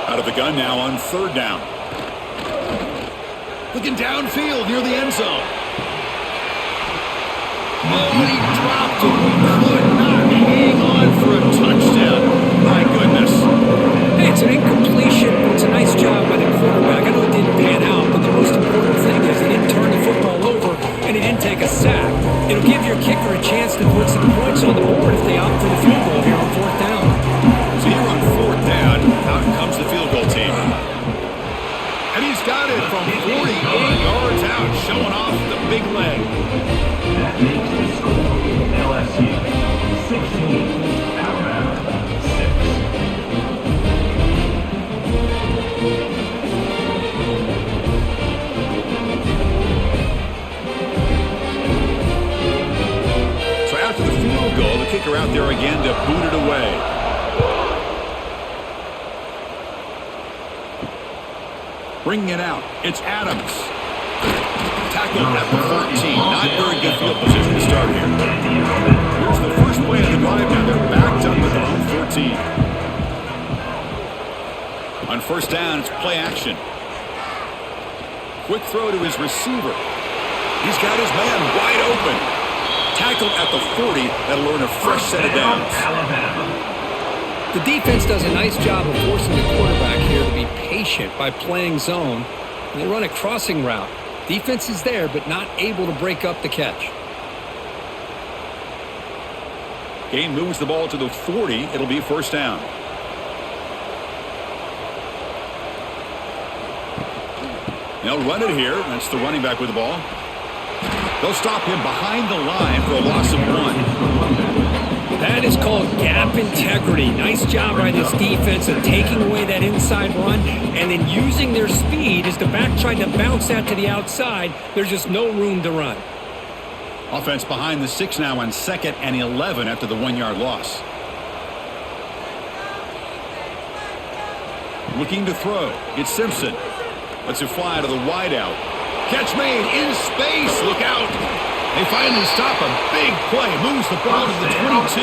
Out of the gun now on third down. Looking downfield near the end zone. Oh, he dropped it. He could not hang on for a touchdown. My goodness. Hey, it's an incompletion, but it's a nice job by the quarterback. I know it didn't pan out, but the most important thing is he didn't turn the football over and he didn't take a sack. It'll give your kicker a chance to put some points on the board if they opt for the field goal here on fourth down. So here on fourth down, out comes the field goal team. And he's got it from 48 yards out, showing off the big leg. That makes the score LSU 16, Alabama 6. So after the field goal, the kicker out there again to boot it away. Bringing it out, it's Adams. Tackled at the 14. Not very good field position to start here. Here's the first play of the drive. Now they're backed up at their own 14. On first down, it's play action. Quick throw to his receiver. He's got his man wide open. Tackled at the 40. That'll earn a fresh set of downs. The defense does a nice job of forcing the quarterback here to be patient by playing zone. And they run a crossing route. Defense is there, but not able to break up the catch. Game moves the ball to the 40. It'll be first down. They'll run it here. That's the running back with the ball. They'll stop him behind the line for a loss of 1. That is called gap integrity. Nice job by this defense of taking away that inside run and then using their speed as the back tried to bounce that to the outside. There's just no room to run. Offense behind the 6 now on 2nd and 11 after the 1-yard loss. Looking to throw. It's Simpson. Lets it fly to the wideout. Catch made in space. Look out. They finally stop a big play. Moves the ball to the 22.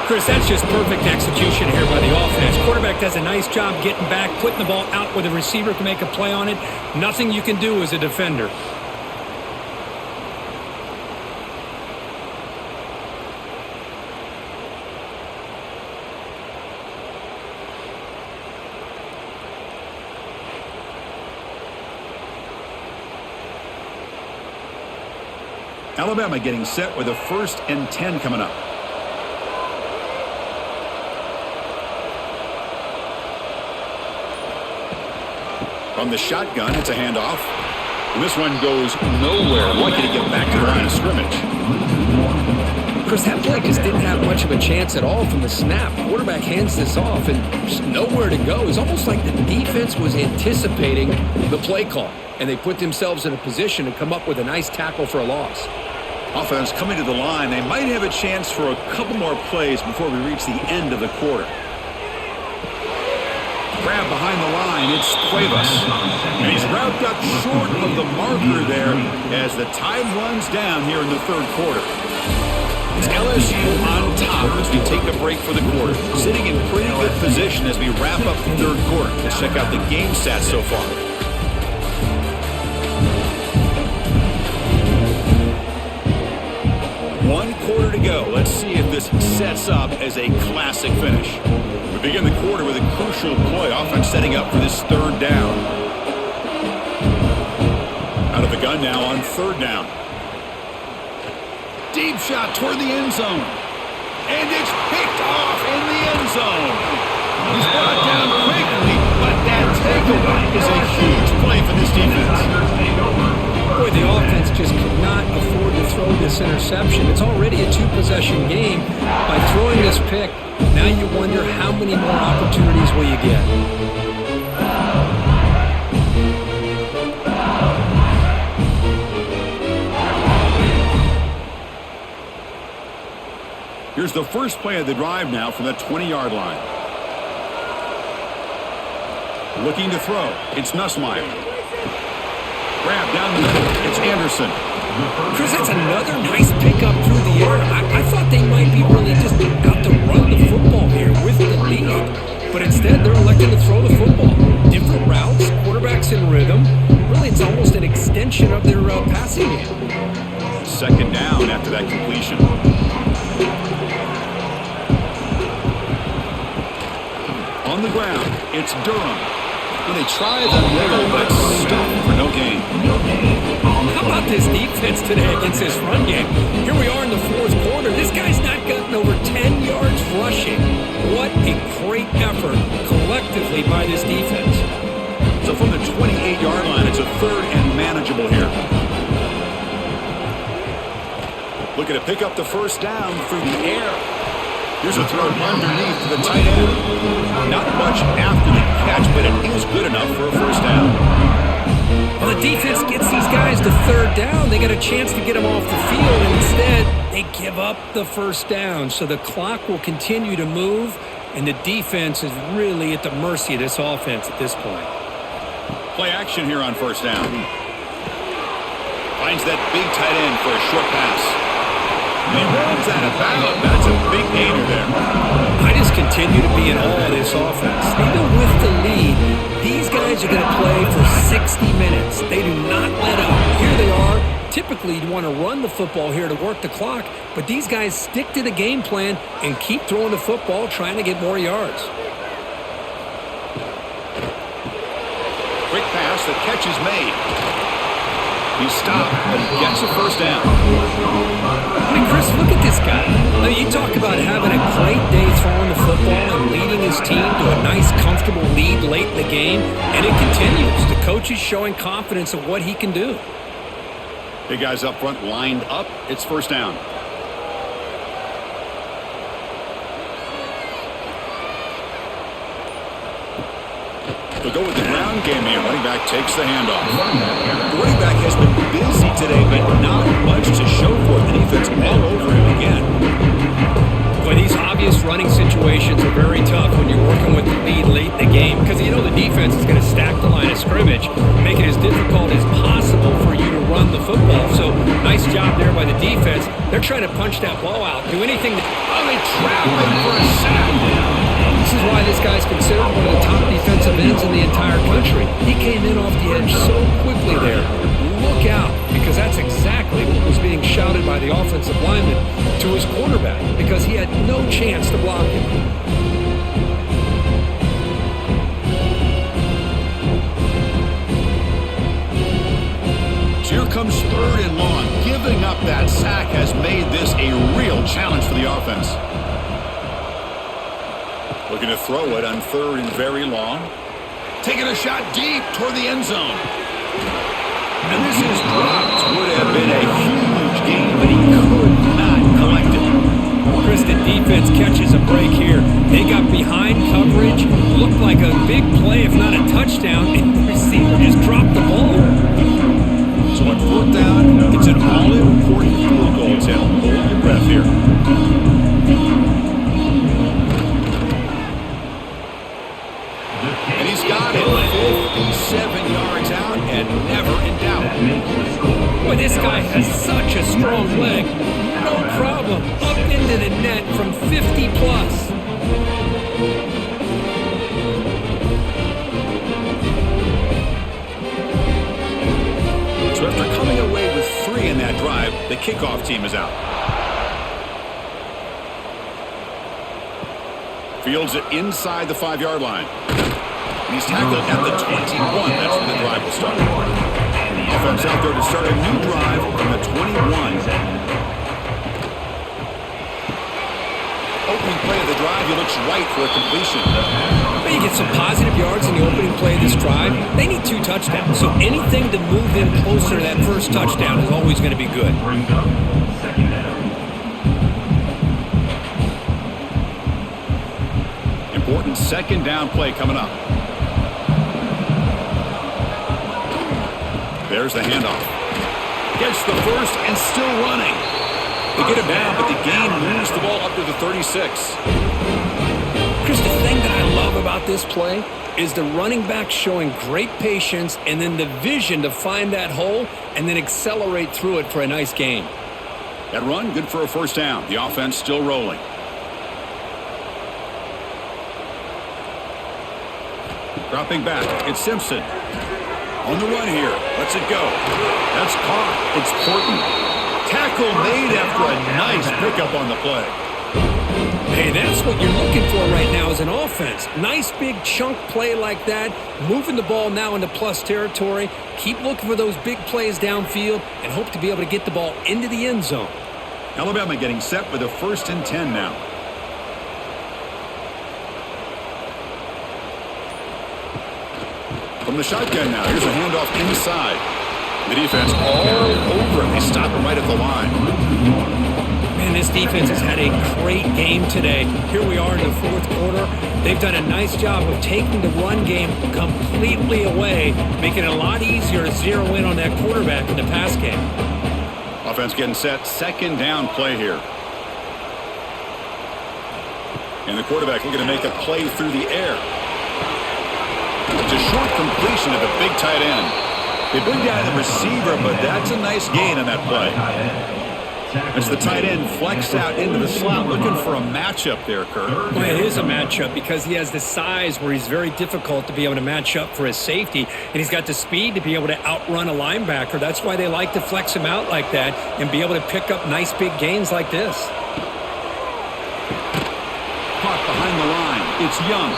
Chris, that's just perfect execution here by the offense. Quarterback does a nice job getting back, putting the ball out where the receiver can make a play on it. Nothing you can do as a defender. Alabama getting set with a 1st and 10 coming up. From the shotgun, it's a handoff. And this one goes nowhere. Lucky to get back to the line of scrimmage. Chris, that play just didn't have much of a chance at all from the snap. Quarterback hands this off and just nowhere to go. It's almost like the defense was anticipating the play call, and they put themselves in a position to come up with a nice tackle for a loss. Offense coming to the line. They might have a chance for a couple more plays before we reach the end of the quarter. Grab behind the line. It's Cuevas. And he's wrapped up short of the marker there as the time runs down here in the 3rd quarter. It's LSU on top as we take a break for the quarter. Sitting in pretty good position as we wrap up the 3rd quarter. Let's check out the game stats so far. One quarter to go. Let's see if this sets up as a classic finish. We begin the quarter with a crucial play. Offense setting up for this 3rd down. Out of the gun now on 3rd down. Deep shot toward the end zone. And it's picked off in the end zone. He's brought down quickly, but that takeaway is a huge play for this defense. Boy, the offense just could not afford to throw this interception. It's already a 2-possession game. By throwing this pick, now you wonder how many more opportunities will you get. Here's the first play of the drive now from the 20-yard line. Looking to throw. It's Nussmeier. Grab down the middle. It's Anderson. Chris, that's another nice pickup through the air. I thought they might be really just out to run the football here with the lead. But instead, they're electing to throw the football. Different routes, quarterbacks in rhythm. Really, it's almost an extension of their passing game. 2nd down after that completion. On the ground, it's Durham. When they try the middle, but stuck for no gain. How about this defense today against this run game? Here we are in the 4th quarter. This guy's not gotten over 10 yards rushing. What a great effort collectively by this defense. So from the 28-yard line, it's a 3rd and manageable here. Looking to pick up the 1st down through the air. Here's a throw underneath to the tight end. Not much after the catch, but it is good enough for a 1st down. Well, the defense gets these guys to 3rd down. They got a chance to get them off the field, and instead they give up the 1st down. So the clock will continue to move, and the defense is really at the mercy of this offense at this point. Play action here on 1st down. Finds that big tight end for a short pass. He runs out of bounds. That's a big gainer there. I just continue to be in awe of this offense. Even with the lead, these guys are going to play for 60 minutes. They do not let up. Here they are, Typically, you'd want to run the football here to work the clock, but these guys stick to the game plan and keep throwing the football, trying to get more yards. Quick pass, the catch is made. He's stopped, but he gets a first down. Hey, Chris, look at this guy. Now, you talk about having a great day throwing the football and leading his team to a nice, comfortable lead late in the game, and it continues. The coach is showing confidence of what he can do. Big guys up front lined up. It's first down. They'll go with the ground game here. Running back takes the handoff. The running back has been busy today, but not much to show for it. The defense all over him again. Boy, these obvious running situations are very tough when you're working with the lead late in the game because you know the defense is going to stack the line of scrimmage, make it as difficult as possible for you to run the football. So, nice job there by the defense. They're trying to punch that ball out, do anything to... Oh, they trap him for a sack. This is why this guy's considered one of the top defensive ends in the entire country. He came in off the edge so quickly there. Look out, because that's exactly what was being shouted by the offensive lineman to his quarterback, because he had no chance to block him. So here comes third and long. Giving up that sack has made this a real challenge for the offense. Looking to throw it on third and very long. Taking a shot deep toward the end zone. And this is dropped. Would have been a huge gain, but he could not collect it. Chris, the defense catches a break here. They got behind coverage. Looked like a big play, if not a touchdown, and the receiver just dropped the ball. So on fourth down, it's an all-important field goal attempt. Hold your breath here. And he's got it 57 yards out and never in doubt. Boy, this guy has such a strong leg. No problem. Up into the net from 50 plus. So after coming away with 3 in that drive, the kickoff team is out. Fields it inside the 5-yard line. And he's tackled at the 21. That's when the drive will start. Offense out there to start a new drive from the 21. Opening play of the drive, he looks right for a completion. But you get some positive yards in the opening play of this drive. They need 2 touchdowns, so anything to move them closer to that first touchdown is always going to be good. Important second down play coming up. There's the handoff. Gets the first and still running. They get him down, but the gain moves the ball up to the 36. Chris, the thing that I love about this play is the running back showing great patience and then the vision to find that hole and then accelerate through it for a nice gain. That run, good for a first down. The offense still rolling. Dropping back, it's Simpson. On the run here, lets it go. That's caught. It's Porton. Tackle made after a nice pickup on the play. Hey, that's what you're looking for right now as an offense. Nice big chunk play like that, moving the ball now into plus territory. Keep looking for those big plays downfield and hope to be able to get the ball into the end zone. Alabama getting set with a 1st and 10 now. From the shotgun now, here's a handoff inside. The defense all over him. They stop him right at the line. Man, this defense has had a great game today. Here we are in the 4th quarter. They've done a nice job of taking the run game completely away, making it a lot easier to zero in on that quarterback in the pass game. Offense getting set. Second down play here. And the quarterback looking to make a play through the air. It's a short completion of the big tight end. They bring down the receiver, but that's a nice gain on that play. As the tight end flex out into the slot, looking for a matchup there, Kurt. Well, it is a matchup because he has the size where he's very difficult to be able to match up for his safety, and he's got the speed to be able to outrun a linebacker. That's why they like to flex him out like that and be able to pick up nice big gains like this. Caught behind the line. It's Young.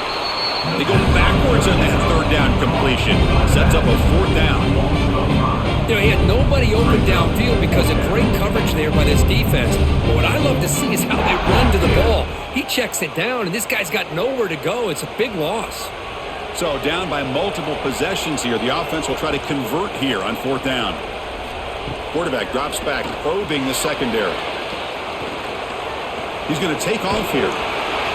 They go backwards on that third down completion. Sets up a fourth down. You know, he had nobody open downfield because of great coverage there by this defense. But what I love to see is how they run to the ball. He checks it down, and this guy's got nowhere to go. It's a big loss. So down by multiple possessions here. The offense will try to convert here on fourth down. Quarterback drops back, probing the secondary. He's going to take off here.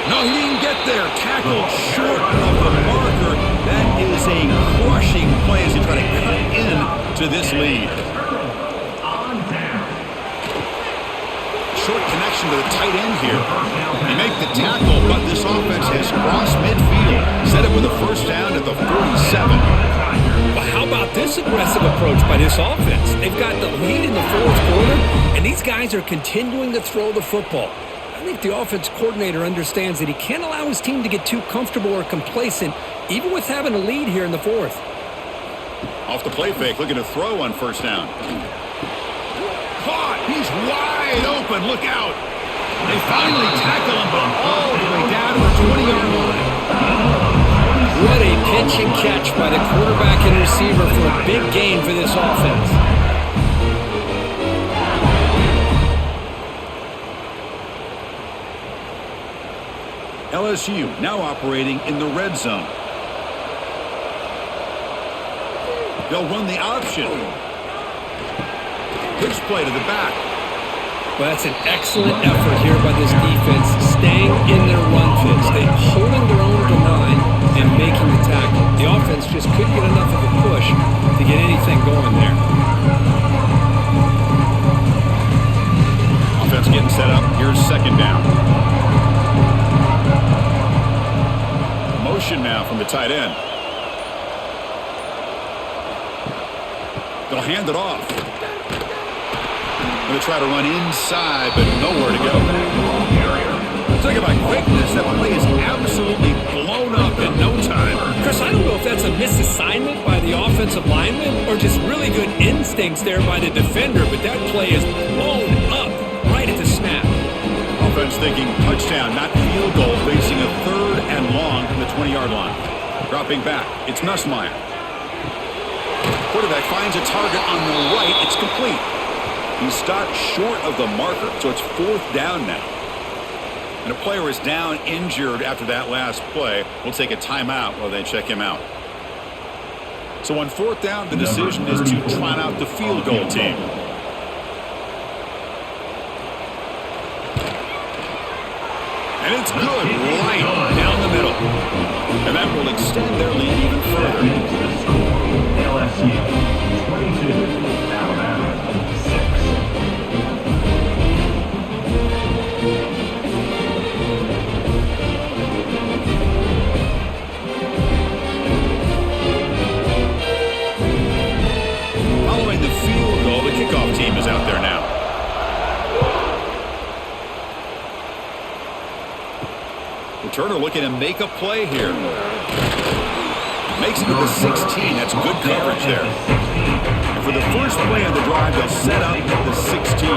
No, he didn't get there. Tackled short of the marker. That is a crushing play as he try to cut in to this lead. Short connection to the tight end here. They make the tackle, but this offense has crossed midfield. Set it with a first down at the 47. Well, how about this aggressive approach by this offense? They've got the lead in the fourth quarter, and these guys are continuing to throw the football. I think the offense coordinator understands that he can't allow his team to get too comfortable or complacent, even with having a lead here in the fourth. Off the play fake, looking to throw on first down. Caught! He's wide open. Look out! They finally tackle him, but all the way down to the 20-yard line. What a pitch and catch by the quarterback and receiver for a big gain for this offense. LSU now operating in the red zone. They'll run the option. Pitch play to the back. Well, that's an excellent effort here by this defense, staying in their run fits. They're holding their own to line and making the tackle. The offense just couldn't get enough of a push to get anything going there. Offense getting set up. Here's second down. Motion now from the tight end. They'll hand it off. Going to try to run inside, but nowhere to go. Talk about quickness. That play is absolutely blown up in no time. Chris, I don't know if that's a misassignment by the offensive lineman or just really good instincts there by the defender, but that play is blown up right at the snap. Offense thinking touchdown, not field goal, facing a third and long from the 20-yard line. Dropping back, it's Nussmeier. Quarterback finds a target on the right. It's complete. He stopped short of the marker, so it's fourth down now. And a player is down injured after that last play. We'll take a timeout while they check him out. So on fourth down, the decision is to try out the field goal team. And it's good, right down the middle. And that will extend their lead even further. LSU 22, Alabama 6. Following the field goal, the kickoff team is out there now. Turner looking to make a play here. Makes it to the 16. That's good coverage there. And for the first play of the drive, they'll set up at the 16.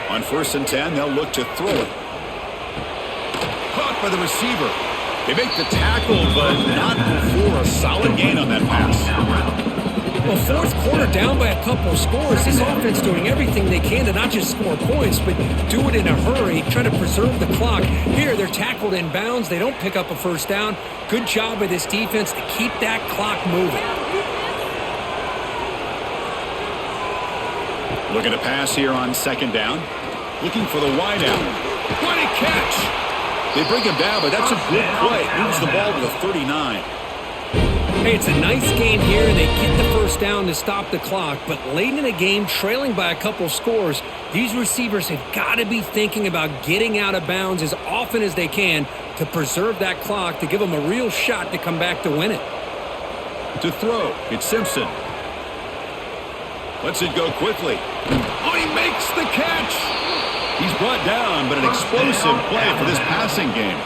On first and 10, they'll look to throw it. Caught by the receiver. They make the tackle, but not before a solid gain on that pass. Well, fourth quarter down by a couple of scores. This offense doing everything they can to not just score points, but do it in a hurry, try to preserve the clock. Here, they're tackled in bounds. They don't pick up a first down. Good job by this defense to keep that clock moving. Looking to pass here on second down. Looking for the wide out. What a catch! They bring him down, but that's a good play. Moves the ball to the 39. Hey, it's a nice game here. They get the first down to stop the clock, but late in the game, trailing by a couple scores, these receivers have got to be thinking about getting out of bounds as often as they can to preserve that clock, to give them a real shot to come back to win it. To throw, it's Simpson. Lets it go quickly. Oh, he makes the catch. He's brought down, but an explosive play for this passing game.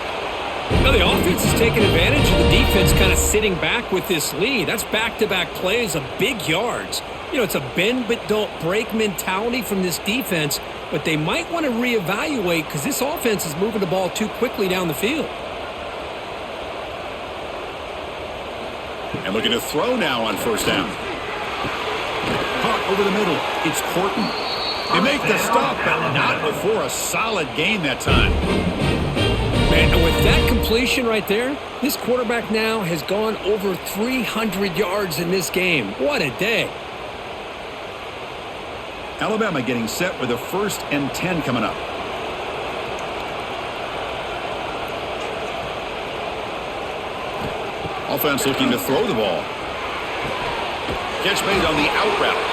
Now the offense is taking advantage of the defense kind of sitting back with this lead. That's back-to-back plays of big yards. You know, it's a bend but don't break mentality from this defense, but they might want to reevaluate because this offense is moving the ball too quickly down the field. And looking to throw now on first down. Caught over the middle. It's Horton. They make the stop, but not before a solid gain that time. Man, and with that completion right there, this quarterback now has gone over 300 yards in this game. What a day. Alabama getting set with a 1st and 10 coming up. Offense looking to throw the ball. Catch made on the out route.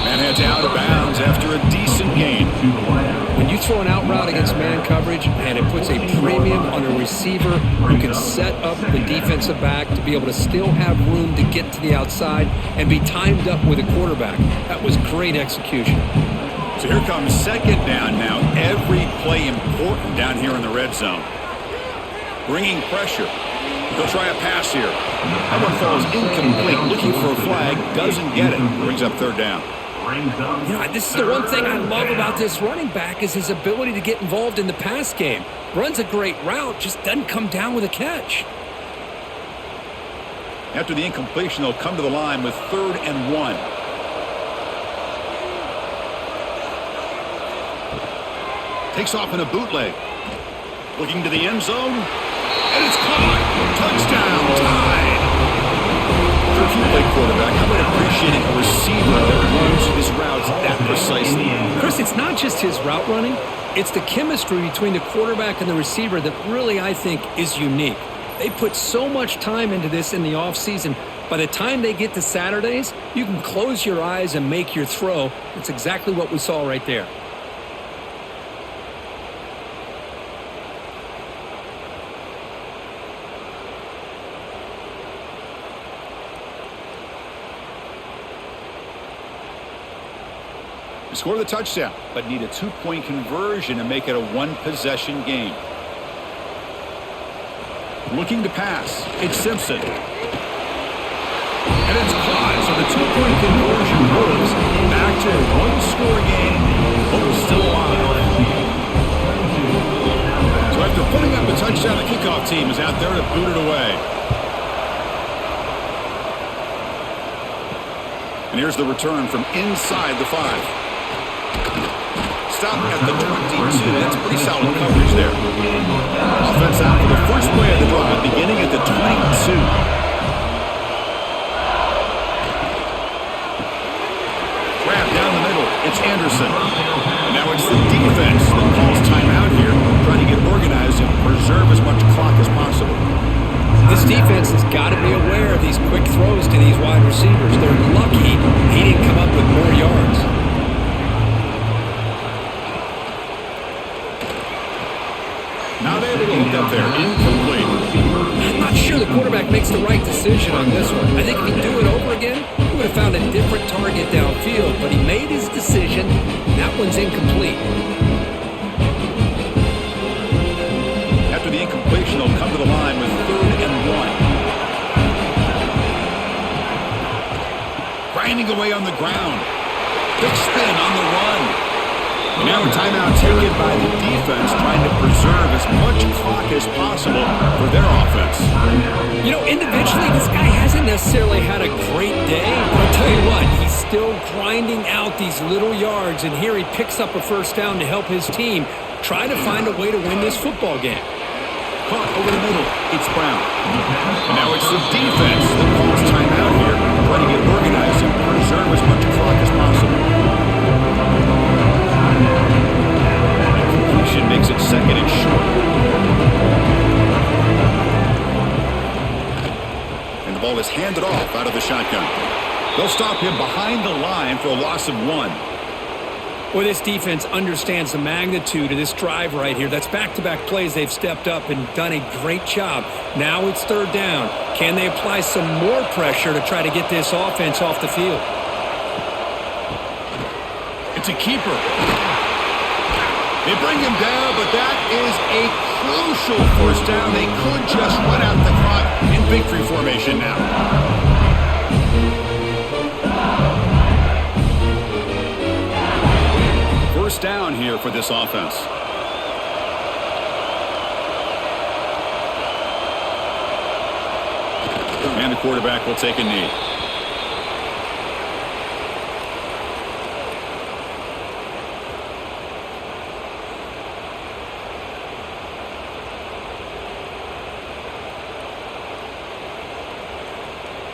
Man heads out of bounds after a decent gain. When you throw an out route against man coverage, and it puts a premium on a receiver who can set up the defensive back to be able to still have room to get to the outside and be timed up with a quarterback. That was great execution. So here comes 2nd down now. Every play important down here in the red zone. Bringing pressure. He'll try a pass here. That one falls incomplete. Looking for a flag. Doesn't get it. Brings up 3rd down. You know, this is the one thing I love about this running back is his ability to get involved in the pass game. Runs a great route, just doesn't come down with a catch. After the incompletion, they'll come to the line with 3rd and 1. Takes off in a bootleg. Looking to the end zone. And it's caught. Touchdown. Tied. If you play quarterback, how about appreciating a receiver that runs his routes that precisely? Chris, it's not just his route running. It's the chemistry between the quarterback and the receiver that really, I think, is unique. They put so much time into this in the offseason. By the time they get to Saturdays, you can close your eyes and make your throw. It's exactly what we saw right there. Score the touchdown, but need a 2-point conversion to make it a 1-possession game. Looking to pass. It's Simpson. And it's caught, so the 2-point conversion moves back to a 1-score game. Hope's still alive. So after putting up a touchdown, the kickoff team is out there to boot it away. And here's the return from inside the 5. Stop at the 22. That's pretty solid coverage there. Offense out for the first play of the drive, beginning at the 22. Grab down the middle. It's Anderson. And now it's the defense that calls timeout here, trying to get organized and preserve as much clock as possible. This defense has got to be aware of these quick throws to these wide receivers. They're lucky he didn't come up with more yards. Now they have a look up there. Incomplete. I'm not sure the quarterback makes the right decision on this one. I think if he'd do it over again, he would have found a different target downfield, but he made his decision. That one's incomplete. After the incompletion, they'll come to the line with 3rd and 1. Grinding away on the ground. Big spin on the run. And now a timeout taken by the defense, trying to preserve as much clock as possible for their offense. You know, individually, this guy hasn't necessarily had a great day. But I'll tell you what, he's still grinding out these little yards. And here he picks up a first down to help his team try to find a way to win this football game. Caught over the middle. It's Brown. And now it's the defense that calls timeout here, trying to get organized and preserve as much clock as possible. Completion makes it 2nd and short. And the ball is handed off out of the shotgun. They'll stop him behind the line for a loss of 1. Well, this defense understands the magnitude of this drive right here. That's back-to-back plays. They've stepped up and done a great job. Now it's 3rd down. Can they apply some more pressure to try to get this offense off the field? It's a keeper. They bring him down, but that is a crucial first down. They could just run out the clock in victory formation now. First down here for this offense. And the quarterback will take a knee.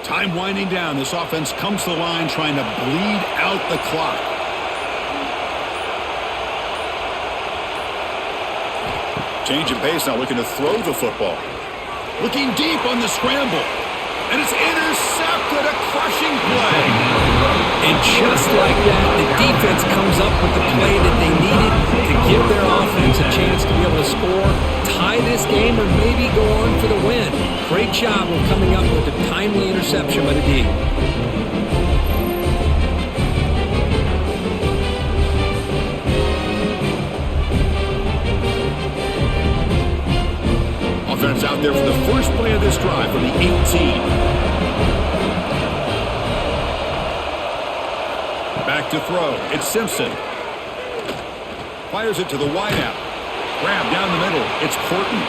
Time winding down. This offense comes to the line trying to bleed out the clock. Change of pace now, looking to throw the football. Looking deep on the scramble. And it's intercepted, a crushing play. And just like that, the defense comes up with the play that they needed to give their offense a chance to be able to score, tie this game, or maybe go on for the win. Great job of coming up with a timely interception by the D. Offense out there for the first play of this drive from the 18. Back to throw. It's Simpson. Fires it to the wideout. Grab down the middle. It's Horton.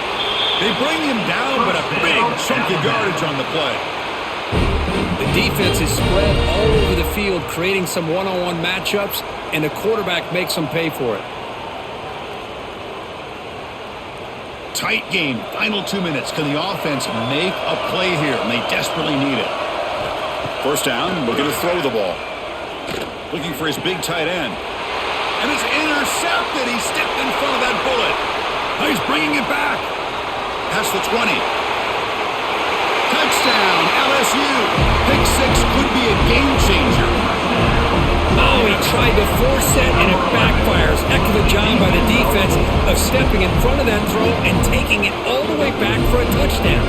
They bring him down, but a big chunk of yardage on the play. The defense is spread all over the field, creating some one-on-one matchups, and the quarterback makes them pay for it. Tight game. Final 2 minutes. Can the offense make a play here? And they desperately need it. First down. Looking to throw the ball. Looking for his big tight end. And it's intercepted. He stepped in front of that bullet. Now he's bringing it back. Past the 20. Touchdown, LSU. Pick six could be a game changer. Oh, he tried to force it, and it backfires. Heck of a job by the defense of stepping in front of that throw and taking it all the way back for a touchdown.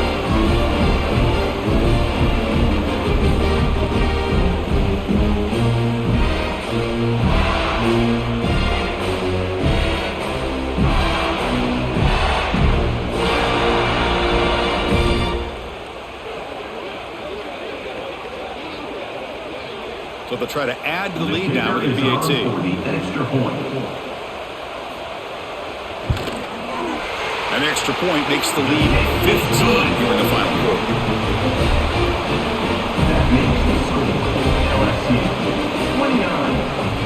So they'll try to add to the lead now in PAT. An extra point makes the lead 15 here in the final quarter. That makes the score LSU 29,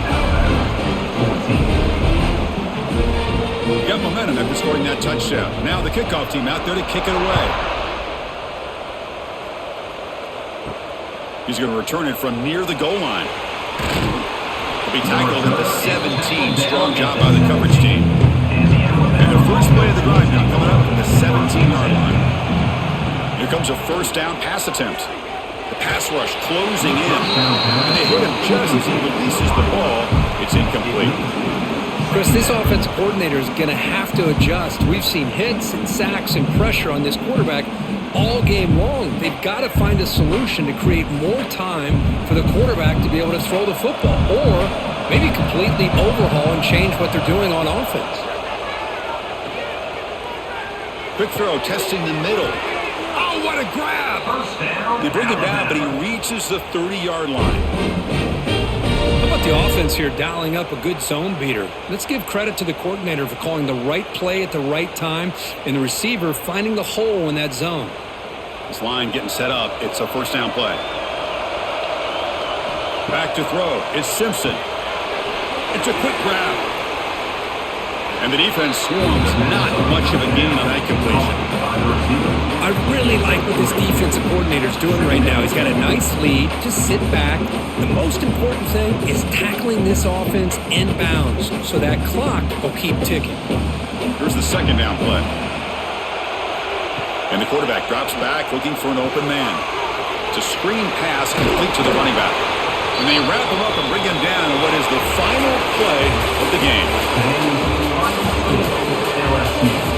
Alabama 14. Got momentum after scoring that touchdown. Now the kickoff team out there to kick it away. He's going to return it from near the goal line. He'll be tackled at the 17. Strong job by the coverage team. And the first play of the drive now coming up at the 17-yard line. Here comes a first down pass attempt. The pass rush closing in. And they hit him just as he releases the ball. It's incomplete. Chris, this offensive coordinator is going to have to adjust. We've seen hits and sacks and pressure on this quarterback all game long. They've got to find a solution to create more time for the quarterback to be able to throw the football, or maybe completely overhaul and change what they're doing on offense. Quick throw, testing the middle. Oh, what a grab! They bring him down, but he reaches the 30-yard line. How about the offense here dialing up a good zone beater? Let's give credit to the coordinator for calling the right play at the right time and the receiver finding the hole in that zone. This line getting set up. It's a first down play. Back to throw. It's Simpson. It's a quick grab. And the defense swarms. Not much of a gain on that completion. I really like what this defensive coordinator is doing right now. He's got a nice lead. Just sit back. The most important thing is tackling this offense inbounds so that clock will keep ticking. Here's the second down play. And the quarterback drops back looking for an open man. It's a screen pass complete to the running back. And they wrap him up and bring him down in what is the final play of the game. LSU